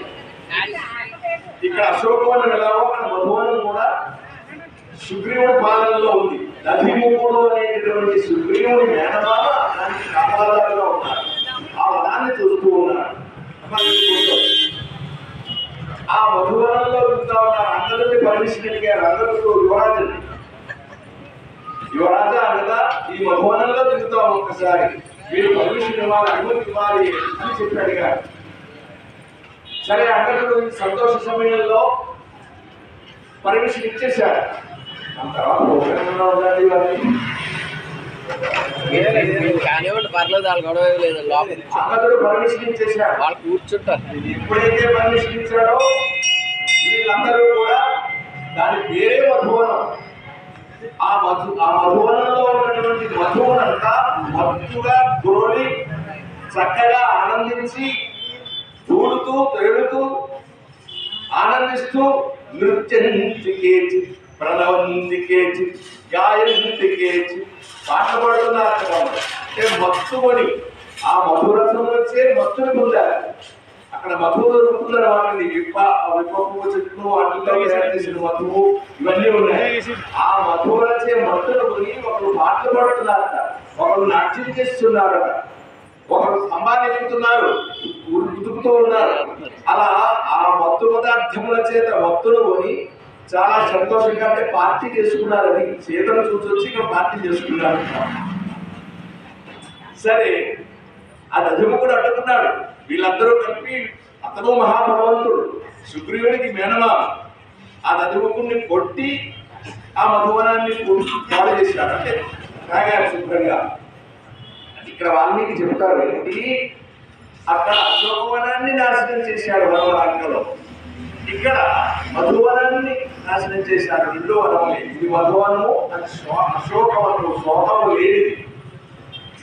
ఇక్కడ అశోకవనం ఎలాగో అక్కడ మధువనం కూడా సుగ్రీవుడి పాలనలో ఉంది. దధిముఖుడు అనేటటువంటి సుగ్రీవుడి మేనమామ దానికి కాపాదారుగా ఉన్నారు. ఆ వనాన్ని చూస్తూ ఉన్నారు. ఆ మధువనంలో చూస్తా ఉన్నారు. అందరినీ పర్మిషన్ అడిగారు. అందరూ యువరాజుని, యువరాజా అనగా ఈ మధువనంలో తిరుగుతాం, ఒక్కసారి మీరు పర్మిషన్ ఇవ్వాలి, అనుమతి ఇవ్వాలి అని చెప్పి అడిగారు. సరే, అందరూ సంతోష సమయంలో పర్మిషన్ ఇచ్చేశారు. ఆ తర్వాత ఉండాలి వారిని పర్మిషన్ ఇచ్చేసాడు. వాళ్ళు కూర్చుంటారు. ఎప్పుడైతే పర్మిషన్ ఇచ్చాడో వీళ్ళందరూ కూడా దాని పేరే మధువనం. ఆ మధువనంలో ఉన్నటువంటి మధువునంతా మత్తుగా గురోలి చక్కగా ఆనందించి దూడుతూ తేలుతూ ఆనందిస్తూ నృత్యంతికేచి ప్రణవంతికేచి గాయంతికేచి పాటలు పడుతున్నారు. అంటే మత్తుకొని ఆ మధురసం వచ్చే మత్తుని పొందారు. అక్కడ మధువు దొరుకుతున్న వాటిని విప్పపు చెట్లు వాటితో తయారు చేసిన మధువు ఇవన్నీ ఉన్నాయి. ఆ మధువు వచ్చే మత్తును కొని ఒకరు పాటలు పడుతున్నారట, ఒకరు నాట్యం చేస్తున్నారట, ఒకరు సంపాదిస్తున్నారు, ఉతుకుతూ ఉన్నారు. అలా ఆ మత్తు పదార్థముల చేత మత్తును కొని చాలా సంతోషంగా అంటే పార్టీ చేసుకున్నారు. అది సీతను చూసొచ్చి ఇక్కడ పార్టీ చేసుకున్నారు. సరే, ఆ దధిముఖుడు అడ్డుకున్నాడు. వీళ్ళందరూ కలిపి, అతను మహాబలవంతుడు, సుగ్రీవుడికి మేనమా, ఆ దధిముఖుడిని కొట్టి ఆ మధువనాన్ని పాడు చేశాడు. అంటే తాగారు శుభ్రంగా. ఇక్కడ వాల్మీకి చెబుతారు ఏంటి, అక్కడ అశోకవనాన్ని నాశనం చేశాడు వనవరాంకలో, ఇక్కడ మధువనాన్ని నాశనం చేశాడు. రెండో వనమే ఇది మధువనము, అది అశోకవనము, శోకము లేనిది.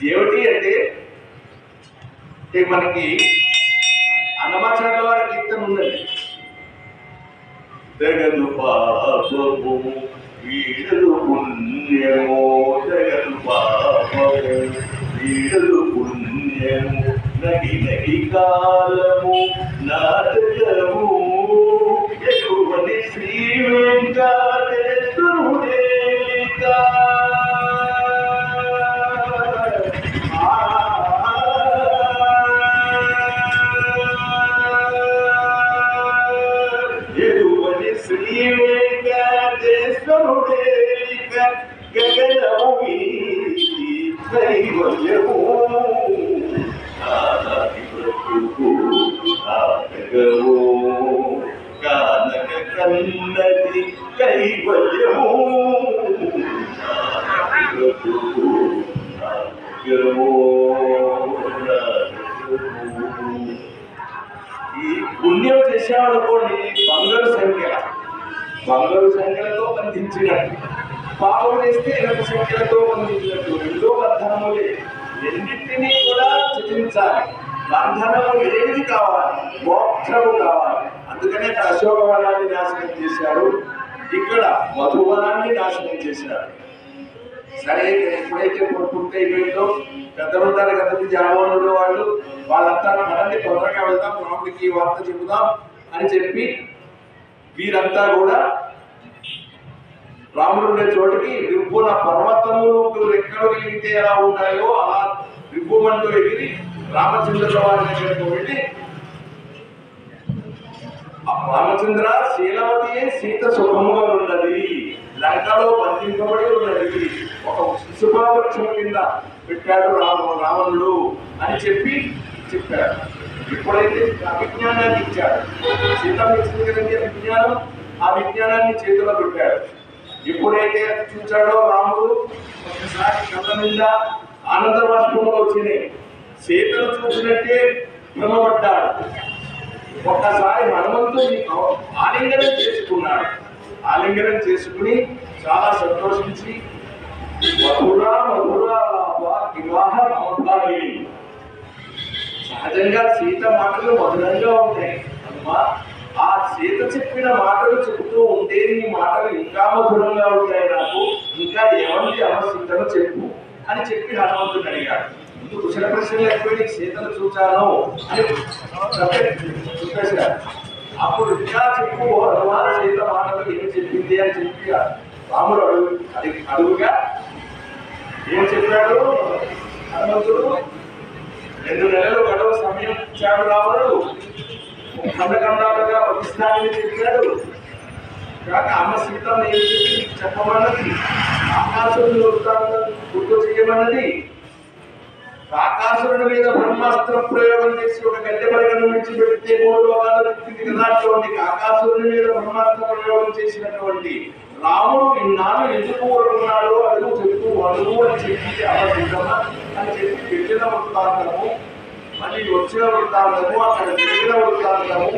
ఏమిటి అంటే మనకి అన్నమాచార్య వారి కీర్తన ఉందండి. జగదు పాపము వీడలు పుణ్యమో, జగదు పాపము వీడలు పుణ్యము, నగి నగి కాలము నాటకము, ఎగువని శ్రీ వెంకటేశ్వరుడే కన్నది కైవల్యము. ఈ పుణ్యం చేసామనుకోండి, బంగారు సంఖ్యలతో బంధించినట్టు, పాపం చేస్తే ఇరవై సంఖ్యలతో బంధించినట్టు. రెండో బంధనములే, రెండింటినీ కూడా చిత్రించాలి. బంధనము లేనిది కావాలి, మోక్షము కావాలి. అందుకనే ఇక్కడ అశోకవనాన్ని నాశనం చేశాడు, ఇక్కడ మధువనాన్ని నాశనం చేశాడు. సరే, ఎప్పుడైతే పూర్తయిపోయిందో పెద్దలు ఉంటారు కదండి, జామోనుడు వాళ్ళంతా మనండి తొందరగా వెళ్దాం, రాముడికి వార్త చెబుదాం అని చెప్పి వీరంతా కూడా రాముడు ఉండే చోటికి విప్పున పర్వతములు రెక్కలు ఎగిరితే ఎలా ఉంటాయో అలా విప్పుమంటూ ఎగిరి రామచంద్రుల వారి దగ్గరకు వెళ్ళి రామచంద్ర శీలవతి సీత సుఖముగా ఉన్నది, లంకలో బంధింపబడి ఉన్నది, ఒక శిశుభావృక్షం కింద పెట్టాడు రావణుడు అని చెప్పాడు. ఎప్పుడైతే అభిజ్ఞానాన్ని ఇచ్చాడు, సీతమ్మ ఇచ్చిన విజ్ఞానం, ఆ విజ్ఞానాన్ని చేతిలో పెట్టాడు. ఎప్పుడైతే చూచాడో రాముడు ఒకసారి కళ్ళ మీద ఆనంద బాష్పంలో వచ్చినాయి, సీతను చూసినట్టే భ్రమపడ్డాడు. ఒక్కసారి హనుమంతుని ఆలింగనం చేసుకున్నాడు. ఆలింగనం చేసుకుని చాలా సంతోషించి మధురా మధురా వివాహ మమతామిని. సహజంగా సీత మాటలు మధురంగా ఉంటాయి అమ్మా, ఆ సీత చెప్పిన మాటలు చెబుతూ ఉంటే నీ మాటలు ఇంకా మధురంగా ఉంటాయి, నాకు ఇంకా ఏమంది అమ్మ సీతను చెప్పు అని చెప్పి హనుమంతుని అడిగాడు. ముందు కుశల ప్రశ్నలు ఎక్కువ సీతను చూచాను అని చెప్పేశాడు. అప్పుడు ఇంకా చెప్పు హనుమాన్ సీత మాటలు ఏం చెప్పింది అని చెప్పి రాముడు అడుగుగా ఏం చెప్పాడు హనుమంతుడు? 2 నెలలు గడువు సమయం ఇచ్చాడు రాముడు, ఖండఖండాలుగా వధిస్తానని చెప్పాడు. కాక అమ్మ సీతను ఏం చెప్పమన్నది, ఆకాశుడిని గుర్తు చేయమన్నది. ఆకాశుడి మీద బ్రహ్మాస్త్ర ప్రయోగం చేసి ఒక గడ్డ పరిగణ విడిచిపెడితే 3 లోకాలు వ్యక్తికి కదాటువంటి ఆకాశుడి మీద బ్రహ్మాస్త్ర ప్రయోగం చేసినటువంటి రాముడు ఇన్నాళ్ళు ఎందుకు ఉన్నాడో అడుగు చెప్తూ అడుగు అని చెప్పి అబద్ధమా అని చెప్పి పెట్టిన వృత్తాంతము, మళ్ళీ వచ్చిన వృత్తాంతము, అక్కడ పెట్టిన వృత్తాంతము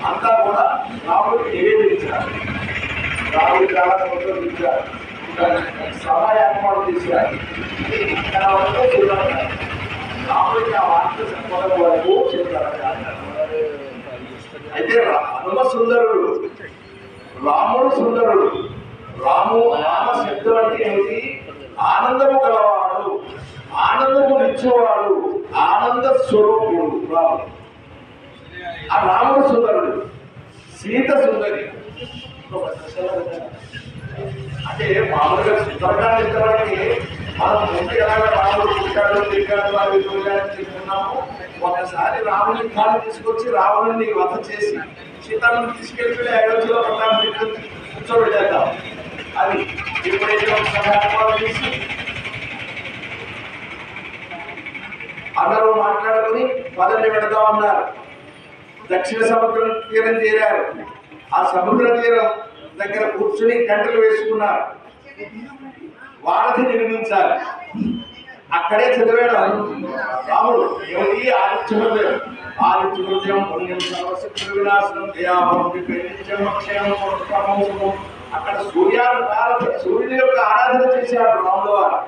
అంతా కూడా రాముడికి నివేదించారు. రాముడు చాలా సంతోషించారు. సభ ఏర్పాటు చేశారు. ఇక్కడ వరకు చూడాలి రాముడికి ఆ వార్త చెప్పడం వరకు చెప్పారు. అయితే హనుమ సుందరుడు, రాముడు సుందరుడు. రామ శబ్దం అంటే ఏమిటి? ఆనందము గలవాడు, ఆనందము నిచ్చేవాడు, ఆనంద స్వరూపుడు రాముడు. ఆ రాముడు సుందరుడు, సీత సుందరి. అంటే మామూలుగా సుందరకాన్ని ఇద్దరికి మనం ముందు ఎలాగ రాముడు పుట్టాడు దిగాడు అని చెప్తున్నాము. ఒకసారి రాముని కాలు తీసుకొచ్చి రావణుని వధ చేసి సీతను తీసుకెళ్ళి అయోధ్యలో కూర్చోబెట్టేద్దాం అది ఎప్పుడైతే ఒకసారి తీసి అందరూ మాట్లాడుకుని పదని పెడదామన్నారు. దక్షిణ సముద్రం తీరం చేరారు. ఆ సముద్ర తీరం దగ్గర కూర్చుని గంటలు వేసుకున్నారు. వారధి నిర్మించాలి. అక్కడే చదివాడు రాముడు. ఏమిటి? ఆదిత్యహృదయం. ఆదిత్యహృదయం పుణ్యం సర్వశక్తి వినాశనం అక్కడ సూర్యుని యొక్క ఆరాధన చేశాడు రాముడు వారు.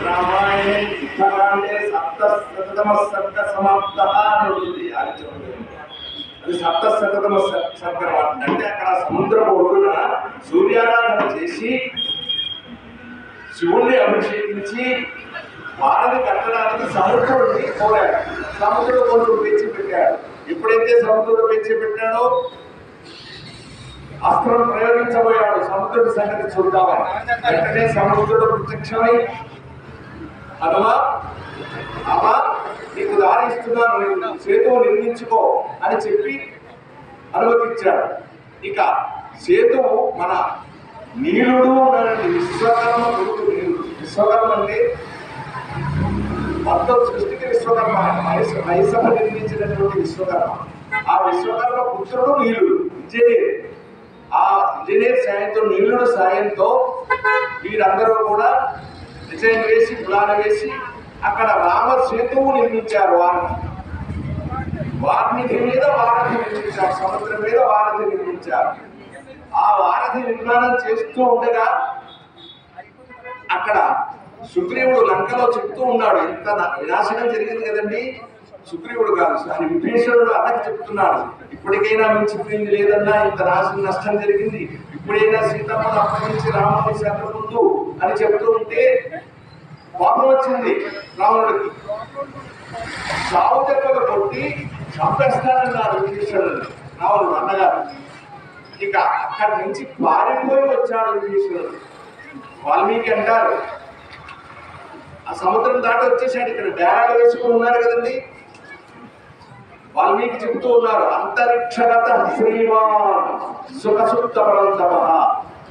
రామాయణే సప్తమ సర్గ సమాప్త అది సప్తశతమ సర్గం. అంటే అక్కడ సముద్రం ఒడ్డున సూర్యారాధన చేసి శివుణ్ణి అభిషేకించి వారిని కట్టడానికి సముద్రుడిని కోరాడు. సముద్రుడు కొంచెం పెంచి పెట్టాడు. ఎప్పుడైతే సముద్రుడు పెంచి పెట్టాడో అస్త్రం ప్రయోగించబోయాడు. సముద్రుడి సంగతి చూద్దామని వెంటనే సముద్రుడు ప్రత్యక్షమై హనుమా అమ్మా నీకు దారి ఇస్తున్నాను, సేతువు నిర్మించుకో అని చెప్పి అనుమతించాడు. ఇక సేతువు మన నీలుడు విశ్వకర్మ కొడుకు నీలుడు. విశ్వకర్మ అంటే మొత్తం సృష్టికి విశ్వకర్మ, మైసభ నిర్మించినటువంటి విశ్వకర్మ. ఆ విశ్వకర్మ పుత్రుడు నీలుడు ఇంజనీర్. ఆ ఇంజనీర్ సాయంతో నీలుడు సాయంతో వీరందరూ కూడా డిజైన్ వేసి ప్లాన్ వేసి అక్కడ రామ సేతువు నిర్మించారు. వాల్మీకి మీద వారధి నిర్మించారు. సముద్రం మీద వారధి నిర్మించారు. ఆ వారధి నిర్మాణం చేస్తూ ఉండగా అక్కడ సుగ్రీవుడు లంకలో చెప్తూ ఉన్నాడు. ఇంత వినాశనం జరిగింది కదండి. సుగ్రీవుడు కాదు, అని విభీషణుడు అన్నకి చెప్తున్నాడు. ఇప్పటికైనా మేము చెప్పింది లేదన్నా, ఇంత నష్టం జరిగింది, ఇప్పుడైనా సీతమ్మను అప్పగించి రాముని శరణు అని చెప్తూ ఉంటే కోపం వచ్చింది రావణుడికి. చావు దెబ్బలు కొట్టి చంపేస్తానన్నారు విభీషణుడు రావణుడు అన్నగారు. ఇక అక్కడి నుంచి పారిపోయి వచ్చాడు విభీషణుడు. వాల్మీకి అంటారు ఆ సముద్రం దాటి వచ్చేసాడు. ఇక్కడ డేరాలు వేసుకుని ఉన్నారు కదండి. వాల్మీకి చెబుతూ ఉన్నారు, అంతరిక్షగత శ్రీమాన్ సుఖసుప్త పరంతప.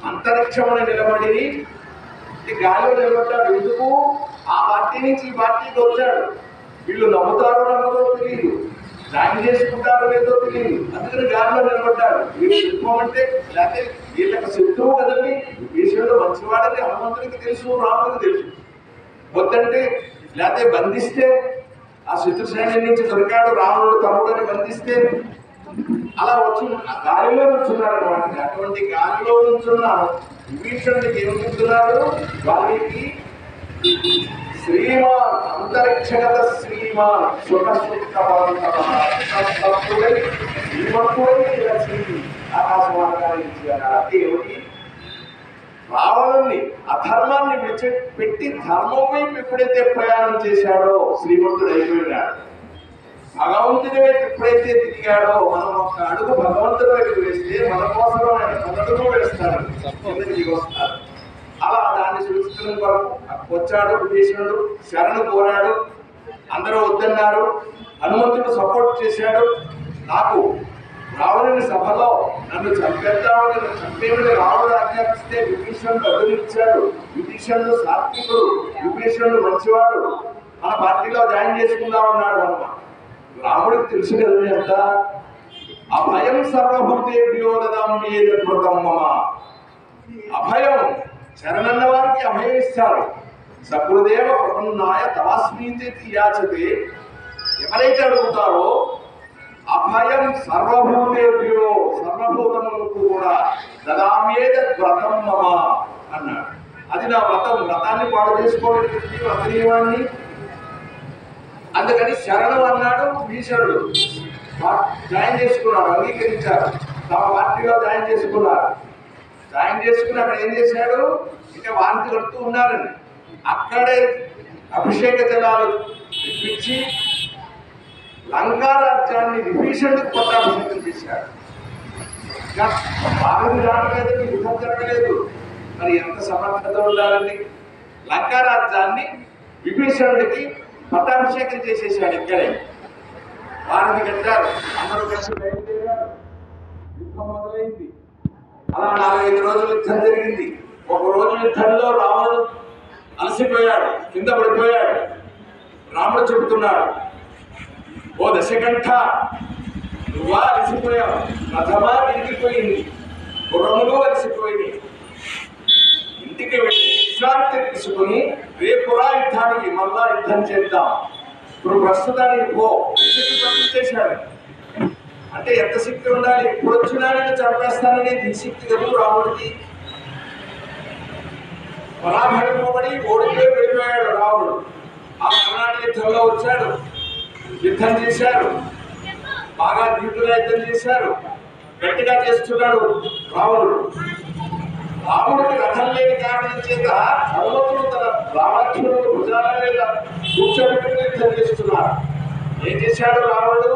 అంతరిక్షమున నిలబడి గాలిలో నిలబడ్డాడు. ఎందుకు? ఆ పార్టీ నుంచి ఈ పార్టీకి వచ్చాడు. వీళ్ళు నమ్ముతారో నమ్మదో తెలియదు, జాయిన్ చేసుకుంటారో లేదో తెలియదు, అందుకని గాలిలో నిలబడ్డాడు. వీళ్ళు చెప్పుకోమంటే లేకపోతే వీళ్ళకి శత్రువు కదండి. విషయంలో మంచివాడని హనుమంతుడికి తెలుసు, రాముడికి తెలుసు. వద్దంటే లేకపోతే బంధిస్తే ఆ శత్రు సైన్యం నుంచి దొరికాడు, రాముడు తమ్ముడని బంధిస్తే అలా వచ్చి గాలిలో నుంచున్నాడు అనమాట. అటువంటి గాలిలో నుంచున్న విభీషణుడికి ఏం చెప్తున్నాడు వారికి? శ్రీమాన్ అంతరిక్షగత శ్రీమాన్ సుఖసుప్త ఆకాశమార్గాన్ని రావణుణ్ణి అధర్మాన్ని విడిచిపెట్టి ధర్మం వైపు ఎప్పుడైతే ప్రయాణం చేశాడో శ్రీమంతుడు అయిపోయినాడు. భగవంతుడి వైపు ఎప్పుడైతే తిరిగాడో, మనం ఒక అడుగు భగవంతుడి వైపు వేస్తే మన కోసం ఆయన మొదటగా వేస్తాడు, కిందకి వస్తారు. అలా దాన్ని సూచించడం కొరకు వచ్చాడు విభీషణుడు, శరణు కోరాడు. అందరూ వద్దన్నారు. హనుమంతుడు సపోర్ట్ చేశాడు. నాకు రావణుని సభలో నన్ను చంపేద్దామని చంపేమని రావణుడు ఆజ్ఞాపిస్తే విభీషణుడు అడ్డునిచ్చాడు. విభీషణుడు సాత్వికుడు, విభీషణుడు మంచివాడు, మన పార్టీలో జాయిన్ చేసుకుందామన్నాడు. అన్న రాముడికి తెలుసు కదండి అంత. అభయం సర్వభూతేభ్యో దదామి యత్కృతం మమ. అభయం శరణన్న వారికి అభయం ఇస్తారు. సకృదేవ ప్రపన్నాయ తవాస్మీతి యాచతే. ఎవరైతే అడుగుతారో అభయం సర్వభూతేభ్యో, సర్వభూతములకు కూడా దదామ్యేద వ్రతం మమ అన్నాడు. అది నా వ్రతం. వ్రతాన్ని పాడు చేసుకోవడానికి వ్రత నియమాన్ని. అందుకని శరణం అన్నాడు. భీషణుడు జాయిన్ చేసుకున్నాడు, అంగీకరించారు. తమ పార్టీలో జాయిన్ చేసుకున్నారు. జాయిన్ చేసుకుని అక్కడ ఏం చేశాడు? ఇంకా వాంతి కడుతూ ఉన్నారని అక్కడే అభిషేక జలాలు ఇప్పించి లంకా రాజ్యాన్ని విభీషణుడికి పట్టాభిషేకం చేశాడు. భారతి రావలేదు, యుద్ధం జరగలేదు. మరి ఎంత సమర్థత ఉండాలండి? లంకా రాజ్యాన్ని విభీషణుడికి పట్టాభిషేకం చేసేసాడు. ఇక్కడే వారిని కట్టారు. అందరూ కలిసి బయలుదేరారు. యుద్ధం మొదలైంది. అలా 4-5 రోజులు యుద్ధం జరిగింది. ఒక రోజు యుద్ధంలో రాముడు అలసిపోయాడు, కింద పడిపోయాడు. రాముడు చెబుతున్నాడు, ఓ దశకంఠ, నువ్వా అలసిపోయావు, రథమా విరిగిపోయింది, గుర్రములు అలసిపోయింది. ఇంటికి వెళ్ళి విశ్రాంతి తీసుకుని రేపురా యుద్ధానికి మళ్ళా యుద్ధం చేద్దాం. ఇప్పుడు ప్రస్తుతానికి పో శక్తి పంపించేశాడు. అంటే ఎంత శక్తి ఉండాలి? ఎప్పుడు వచ్చినా నేను చంపేస్తానని దిశక్తి కదా రాముడికి. పరాభవింపబడి ఓడిపోయి వెళ్ళిపోయాడు రాముడు. ఆ కర్ణాటక యుద్ధంలో వచ్చాడు, యుద్ధం చేశారు, బాగా దీటుగా యుద్ధం చేశారు, గట్టిగా చేస్తున్నాడు రావణుడు. రాముడికి రథం లేని కారణం చేత హనుమంతుడు తన రావణుడు భుజాల మీద కూర్చోబెట్టుకుని యుద్ధం చేస్తున్నారు. ఏం చేశాడు రావణుడు?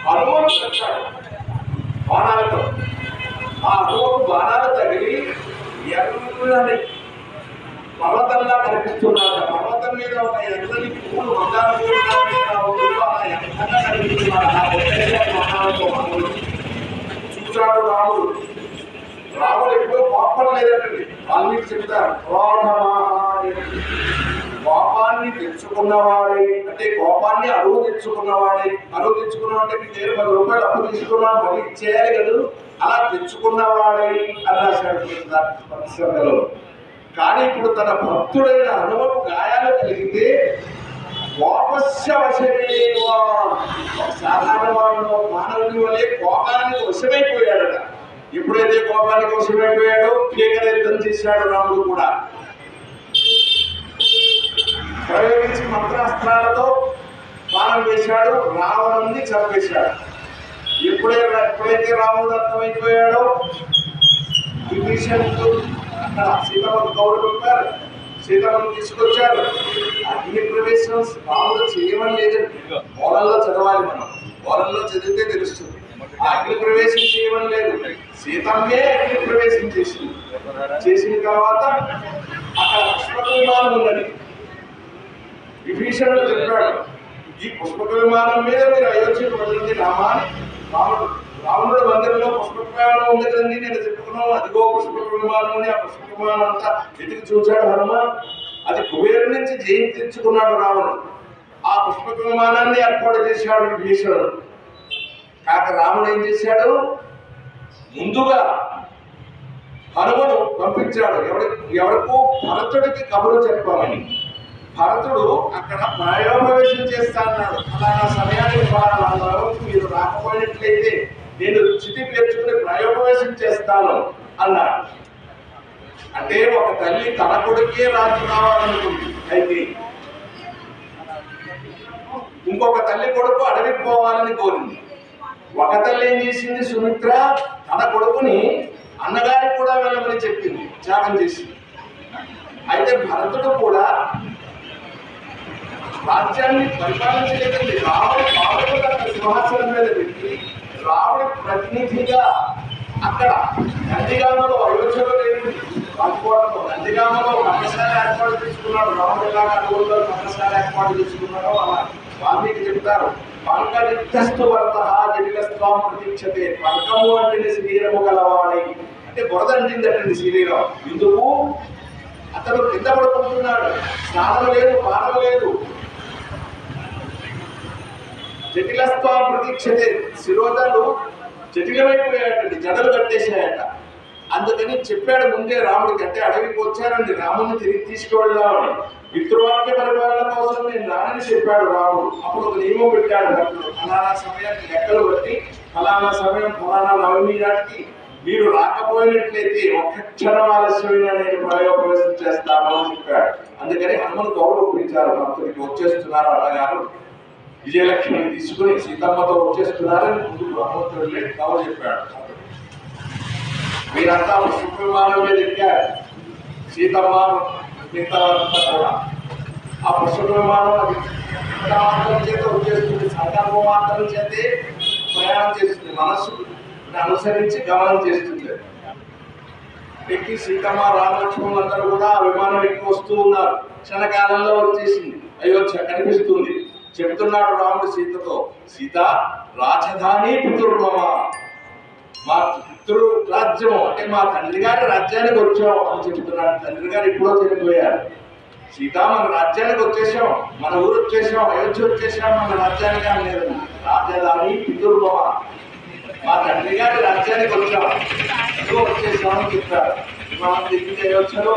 హనుమంతుడు వచ్చాడు బాణాలతో. ఆ హనుమంతుడు బాణాలు తగిలి ఎర్రని పర్వతంలా కనిపిస్తున్నాడు. పర్వతం మీద ఒక ఎర్రని పూలు మందార పూలు అలా ఎంతగా కనిపిస్తున్నాడు. చూశాడు రాముడు. రాముడు ఎప్పుడూ కోపం లేదండి. వాల్మీకి చెప్తారు, కోపాన్ని తెచ్చుకున్నవాడే, అంటే కోపాన్ని అరువు తెచ్చుకున్నవాడే. అరువు తెచ్చుకున్నామంటే మీకు 10 రూపాయలు అప్పు తీసుకున్నాం మళ్ళీ ఇచ్చేయాలి కదా, అలా తెచ్చుకున్నవాడే అని రాశాడు. కానీ ఇప్పుడు తన భక్తుడైన హనుమకు గాయాలు కలిగితే కోపస్య వశమేవా, సాధారణ వాళ్ళు మానవుని వల్లే కోపానికి వశమైపోయాడట. ఎప్పుడైతే కోపానికి వశమైపోయాడో కేకల యుద్ధం చేశాడు రాముడు కూడా. ప్రయోగించి మంత్రాస్త్రాలతో బాణం వేశాడు, రావణుని చంపేశాడు. ఎప్పుడైతే రాముడు అర్థమైపోయాడో విభీషణుడు అక్కడ సీతమ్మకు కౌరులు పంపారు, సీతమ్మను తీసుకొచ్చారు. అగ్ని ప్రవేశం రాముడు చేయమని లేదండి, మూలంలో చదవాలి. మనం మూలంలో చదివితే తెలుస్తుంది. ఆ అగ్ని ప్రవేశం చేయమని లేదు, సీతమ్మే అగ్ని ప్రవేశం చేసింది. చేసిన తర్వాత అక్కడ లక్ష్మణ విమానం ఉన్నది. విభీషణుడు చెప్పాడు, ఈ పుష్పక విమానం మీద మీరు అయోధ్యకు వెళ్ళండి రామాని. రావణుడు మందిరంలో పుష్పక విమానం ఉంది కదండి, నేను చెప్పుకున్నాను, అదిగో పుష్పక విమానం అని. ఆ పుష్పక విమానం అంతా వెతికి చూశాడు హనుమాన్. అది కుబేరు నుంచి జయించుకున్నాడు రావణుడు. ఆ పుష్పక విమానాన్ని ఏర్పాటు చేశాడు భీషణుడు. కాక రాముడు ఏం చేశాడు, ముందుగా హనుమను పంపించాడు ఎవరికో భరతుడికి కబురు చెప్పామని. భరతుడు అక్కడ ప్రాయోపవేశం చేస్తా అన్నాడు. అలానా సమయానికి మీరు రాకపోయినట్లయితే నేను చితి పేర్చుకుని ప్రాయోపవేశం చేస్తాను అన్నాడు. అంటే ఒక తల్లి తన కొడుకే రాజు కావాలనుకుంది. అయితే ఇంకొక తల్లి కొడుకు అడవికి పోవాలని కోరింది. ఒక తల్లి ఏం చేసింది, సుమిత్ర తన కొడుకుని అన్నగారికి కూడా వెళ్ళమని చెప్పింది, త్యాగం చేసింది. అయితే భరతుడు కూడా రాజ్యాన్ని పరిపాలించలేదండి. రాముడు సింహాసనం మీద పెట్టి రాముడి ప్రతినిధిగా అక్కడ నందిగామలో, అయోధ్యలో లేదు రాజకోటలో, నందిగామలో పక్కసారి ఏర్పాటు చేసుకున్నాడు. రాముడు ఎలాగా అడవుల్లో పక్కసారి ఏర్పాటు చేసుకున్నాడో అలా వాల్మీకి చెప్తారు. పంకస్తు వర్త జటిలస్వాం ప్రతీక్షతే. పంకము అంటే శరీరము గలవాడై, అంటే బురద అంటిందటండి శరీరం. ఎందుకు అతను కింద పడుకుంటున్నాడు, స్నానం లేదు, పానం లేదు. జటిలస్వాం ప్రతీక్షతే, శిరోజాలు జటిలమైపోయాయండి, జడలు కట్టేశాయట. అందుకని చెప్పాడు ముందే రాముడికి. అంటే అడవికి వచ్చారండి, రాముడిని తిరిగి తీసుకువెళ్దామని. పితృవాక్య పరిపాలన కోసం నేను రానని చెప్పాడు రాముడు. అప్పుడు ఒక నియమం పెట్టాడు భక్తుడు, ఫలానా సమయానికి లెక్కలు బట్టి ఫలానా సమయం ఫలానా నవమి నాటికి మీరు రాకపోయినట్లయితే ఒక్క క్షణం ఆలస్యమైన నేను ప్రయోగవేశం చేస్తాను అని చెప్పాడు. అందుకని హనుమను గౌరవించారు. భక్తుడికి వచ్చేస్తున్నారు అన్నగారు, విజయలక్ష్మిని తీసుకుని సీతమ్మతో వచ్చేస్తున్నారని ముందు భగవంతుడు కవర్ చెప్పాడు. మీరంతా పుష్పవిమానం మీద ఎక్కారు, సీతమ్మ మిగతాంతా కూడా. ఆ పుష్పవిమానం అది మాత్రం చేత వచ్చేస్తుంది, సంకల్ప మాత్రం చేతే ప్రయాణం చేస్తుంది, మనస్సు అనుసరించి గమనం చేస్తుంది. ఎక్కి సీతమ్మ రామలక్ష్మణులు అందరూ కూడా ఆ విమానం ఎక్కి వస్తూ ఉన్నారు. క్షణకాలంలో వచ్చేసింది, అయోధ్య కనిపిస్తుంది. చెప్తున్నాడు రాముడు సీతతో, సీత రాజధాని పితృర్మమ, మా పితృ రాజ్యము అంటే మా తండ్రి గారి రాజ్యానికి వచ్చాం అని చెప్తున్నాడు. తండ్రి గారు ఎప్పుడో చనిపోయారు. సీత మన రాజ్యానికి వచ్చేసాం, మన ఊరు వచ్చేసాం, అయోధ్య వచ్చేసాం, మన రాజ్యానికి అనేది రాజధాని పితృర్మమ, మా తండ్రి గారి రాజ్యానికి వచ్చాం, వచ్చేసామని చెప్పారు. విమానం దిగి అయోధ్యలో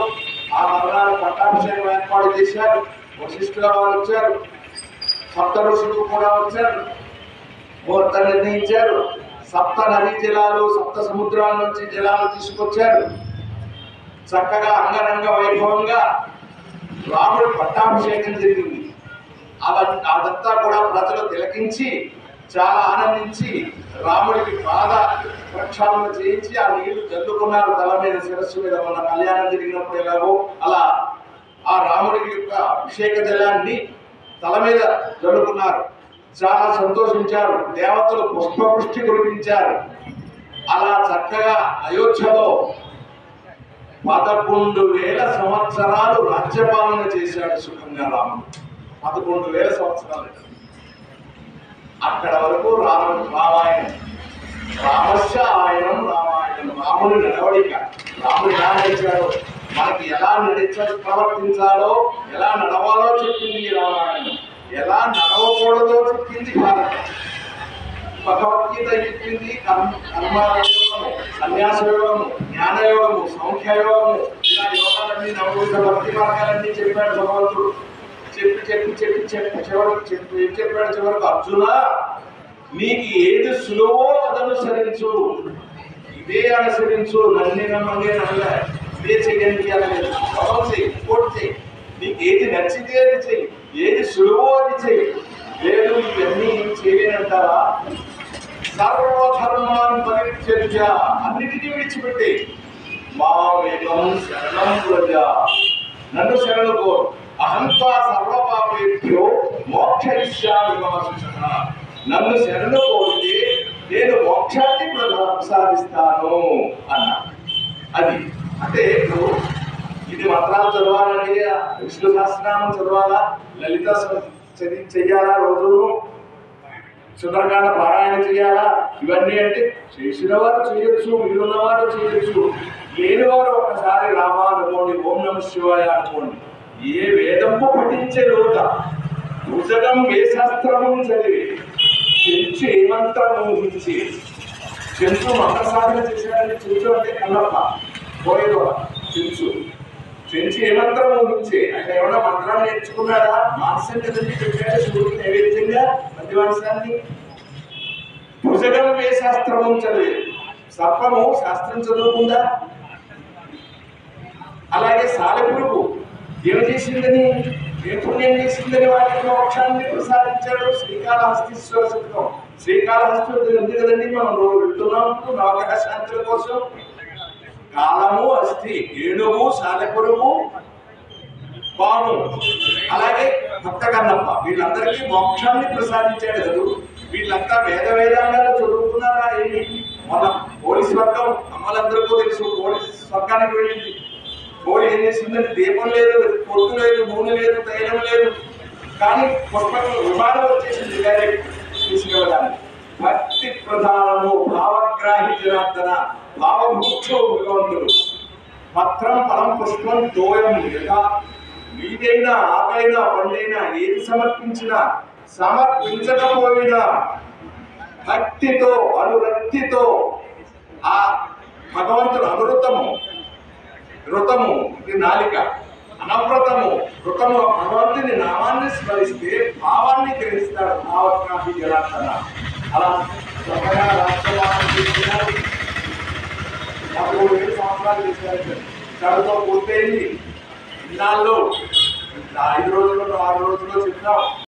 ఆ మరణాలు పట్టాభిషేకం ఏర్పాటు చేశారు. వశిష్ఠుల వారు వచ్చారు, సప్త ఋషులు కూడా వచ్చారు, ముహూర్తం నిర్ణయించారు. సప్త నదీ జలాలు, సప్త సముద్రాల నుంచి జలాలు తీసుకొచ్చారు. చక్కగా అంగరంగ వైభవంగా రాముడి పట్టాభిషేకం జరిగింది. అదంతా కూడా ప్రజలు తిలకించి చాలా ఆనందించి రాముడికి పాద ప్రక్షాళన చేయించి ఆ నీళ్లు జల్లుకున్నారు తల మీద, శిరస్సు మీద. మన కళ్యాణం జరిగినప్పుడు ఎలాగో అలా ఆ రాముడి యొక్క అభిషేక జలాన్ని తల మీద జల్లుకున్నారు. చాలా సంతోషించారు. దేవతలు పుష్పవృష్టి కురిపించారు. అలా చక్కగా అయోధ్యలో 11,000 సంవత్సరాలు రాజ్యపాలన చేశాడు సుఖంగా రాముడు. 11,000 సంవత్సరాలు. అక్కడ వరకు రామాయణం, రామస్య ఆయనం రామాయణం, రాముడి నడవడిక. రాముడు ఎలా నడిచాడో, మనకి ఎలా ప్రవర్తించాలో, ఎలా నడవాలో చెప్పింది ఈ రామాయణం. ఎలా నడవకూడదో చెప్పింది భారతం. భగవద్గీత చెప్పింది కర్మయోగము, సన్యాసయోగము, జ్ఞానయోగము, సాంఖ్యయోగము, ఇలా యోగాలన్నీ, నవవిధ భక్తి మార్గాలన్నీ చెప్పాడు భగవంతుడు. ఏం చెప్పాడు చివరకు, అర్జున నీకు ఏది సులువో అదనుసరించు, ఇదే అనుసరించు, నన్ను నమ్మండి నల్ల ఇదే చెయ్యండి అనలేదు. గౌరవం చెయ్యి, ఇంకోటి చెయ్యి, నీకు ఏది నచ్చితే అది చెయ్యి, ఏది సులువో అది చెయ్యి. లేదు ఇవన్నీ ఏం చేయలేనంటారా, సర్వధర్మాన్ని పరిత్యజ్య, అన్నిటినీ విడిచిపెట్టి మామేకం శరణం వ్రజ, నన్ను శరణు కోరు, అహంతా సర్వపాపేభ్యో మోక్షయిష్యామి మమ శుచః, నన్ను శరణు కోరితే నేను మోక్షాన్ని ప్రసాదిస్తాను అన్నాడు. అది అంటే ఇప్పుడు ఇది మంత్రాలు చదవాలంటే విష్ణు సహస్రనామం చదవాలా, లలిత చెయ్యాలా, రోజు సుందరకాండ పారాయణ చేయాలా, ఇవన్నీ అంటే చేసిన వారు చేయొచ్చు, వీలున్నవారు చేయొచ్చు, లేని వారు ఒకసారి రామ అనుకోండి, ఓం నమ శివాయ అనుకోండి. ఏ వేదము పఠించే లోక భుజగం ఏ శాస్త్రము చదివి చెంచు ఏ మంత్రము ఊహించి, చెంచు మంత్ర సాధన చేసేవాడిని చెంచు అంటే కన్నప్ప పోయేదో చెంచు ఏ మంత్రం ఊహించి, ఆయన ఏమైనా మంత్రాలు నేర్చుకున్నాడా? మాంసం కదండి పెట్టాడు శివుడికి నైవేద్యంగా ప్రతి మాంసాన్ని. భుజగం ఏ శాస్త్రము చదివి, సర్పము శాస్త్రం చదువుకుందా? అలాగే సాలెపురుగు ఏం చేసిందని, ఏ పుణ్యం చేసిందని వాటికి మోక్షాన్ని ప్రసాదించాడు. శ్రీకాళహస్తీశ్వర శతకం, శ్రీకాళహస్తి ఉంది కదండి, మనం రోజు వెళ్తున్నాం నవగ్రహ శాంతుల కోసం. కాలము అస్థి, ఏనుగు, సాలెపురుగు, పాము, అలాగే భక్త కన్నప్ప, వీళ్ళందరికీ మోక్షాన్ని ప్రసాదించాడు కదా. వీళ్ళంతా వేదాంగాలు చదువుకున్నారా ఏంటి? మన పోలీస్ వర్గం అమ్మలందరికీ తెలుసు, పోలీస్ స్వర్గానికి వెళ్ళింది. పోలీస్ ఏం చేసిందంటే దీపం లేదు, పొట్టు లేదు, నూనె లేదు, తైలం లేదు, కానీ పుష్పకం విమానం వచ్చేసింది డైరెక్ట్ తీసుకెళ్ళడానికి. భక్తి ప్రధానము, భావగ్రాహి జనార్దన, భావముఖ్యో భగవంతుడు. పత్రం ఫలం పుష్పం తోయం యథా, మీదైనా ఆకైనా పండైనా ఏది సమర్పించినా, సమర్పించకపోయినా భక్తితో అనురక్తితో ఆ భగవంతుడు అనురుతము, ఋతము ఇది నాలిక, అనవ్రతము ఋతము భగవంతుని నామాన్ని స్మరిస్తే భావాన్ని గ్రహిస్తాడు. భావగ్రాహి జనార్దన. అలా రాష్ట్రవాదం చేస్తున్నారు. 37 సంవత్సరాలు చేశారు. చదువుతో పూర్తయింది. ఇన్నాళ్ళు 5 రోజుల్లో 6 రోజుల్లో చెప్తాం.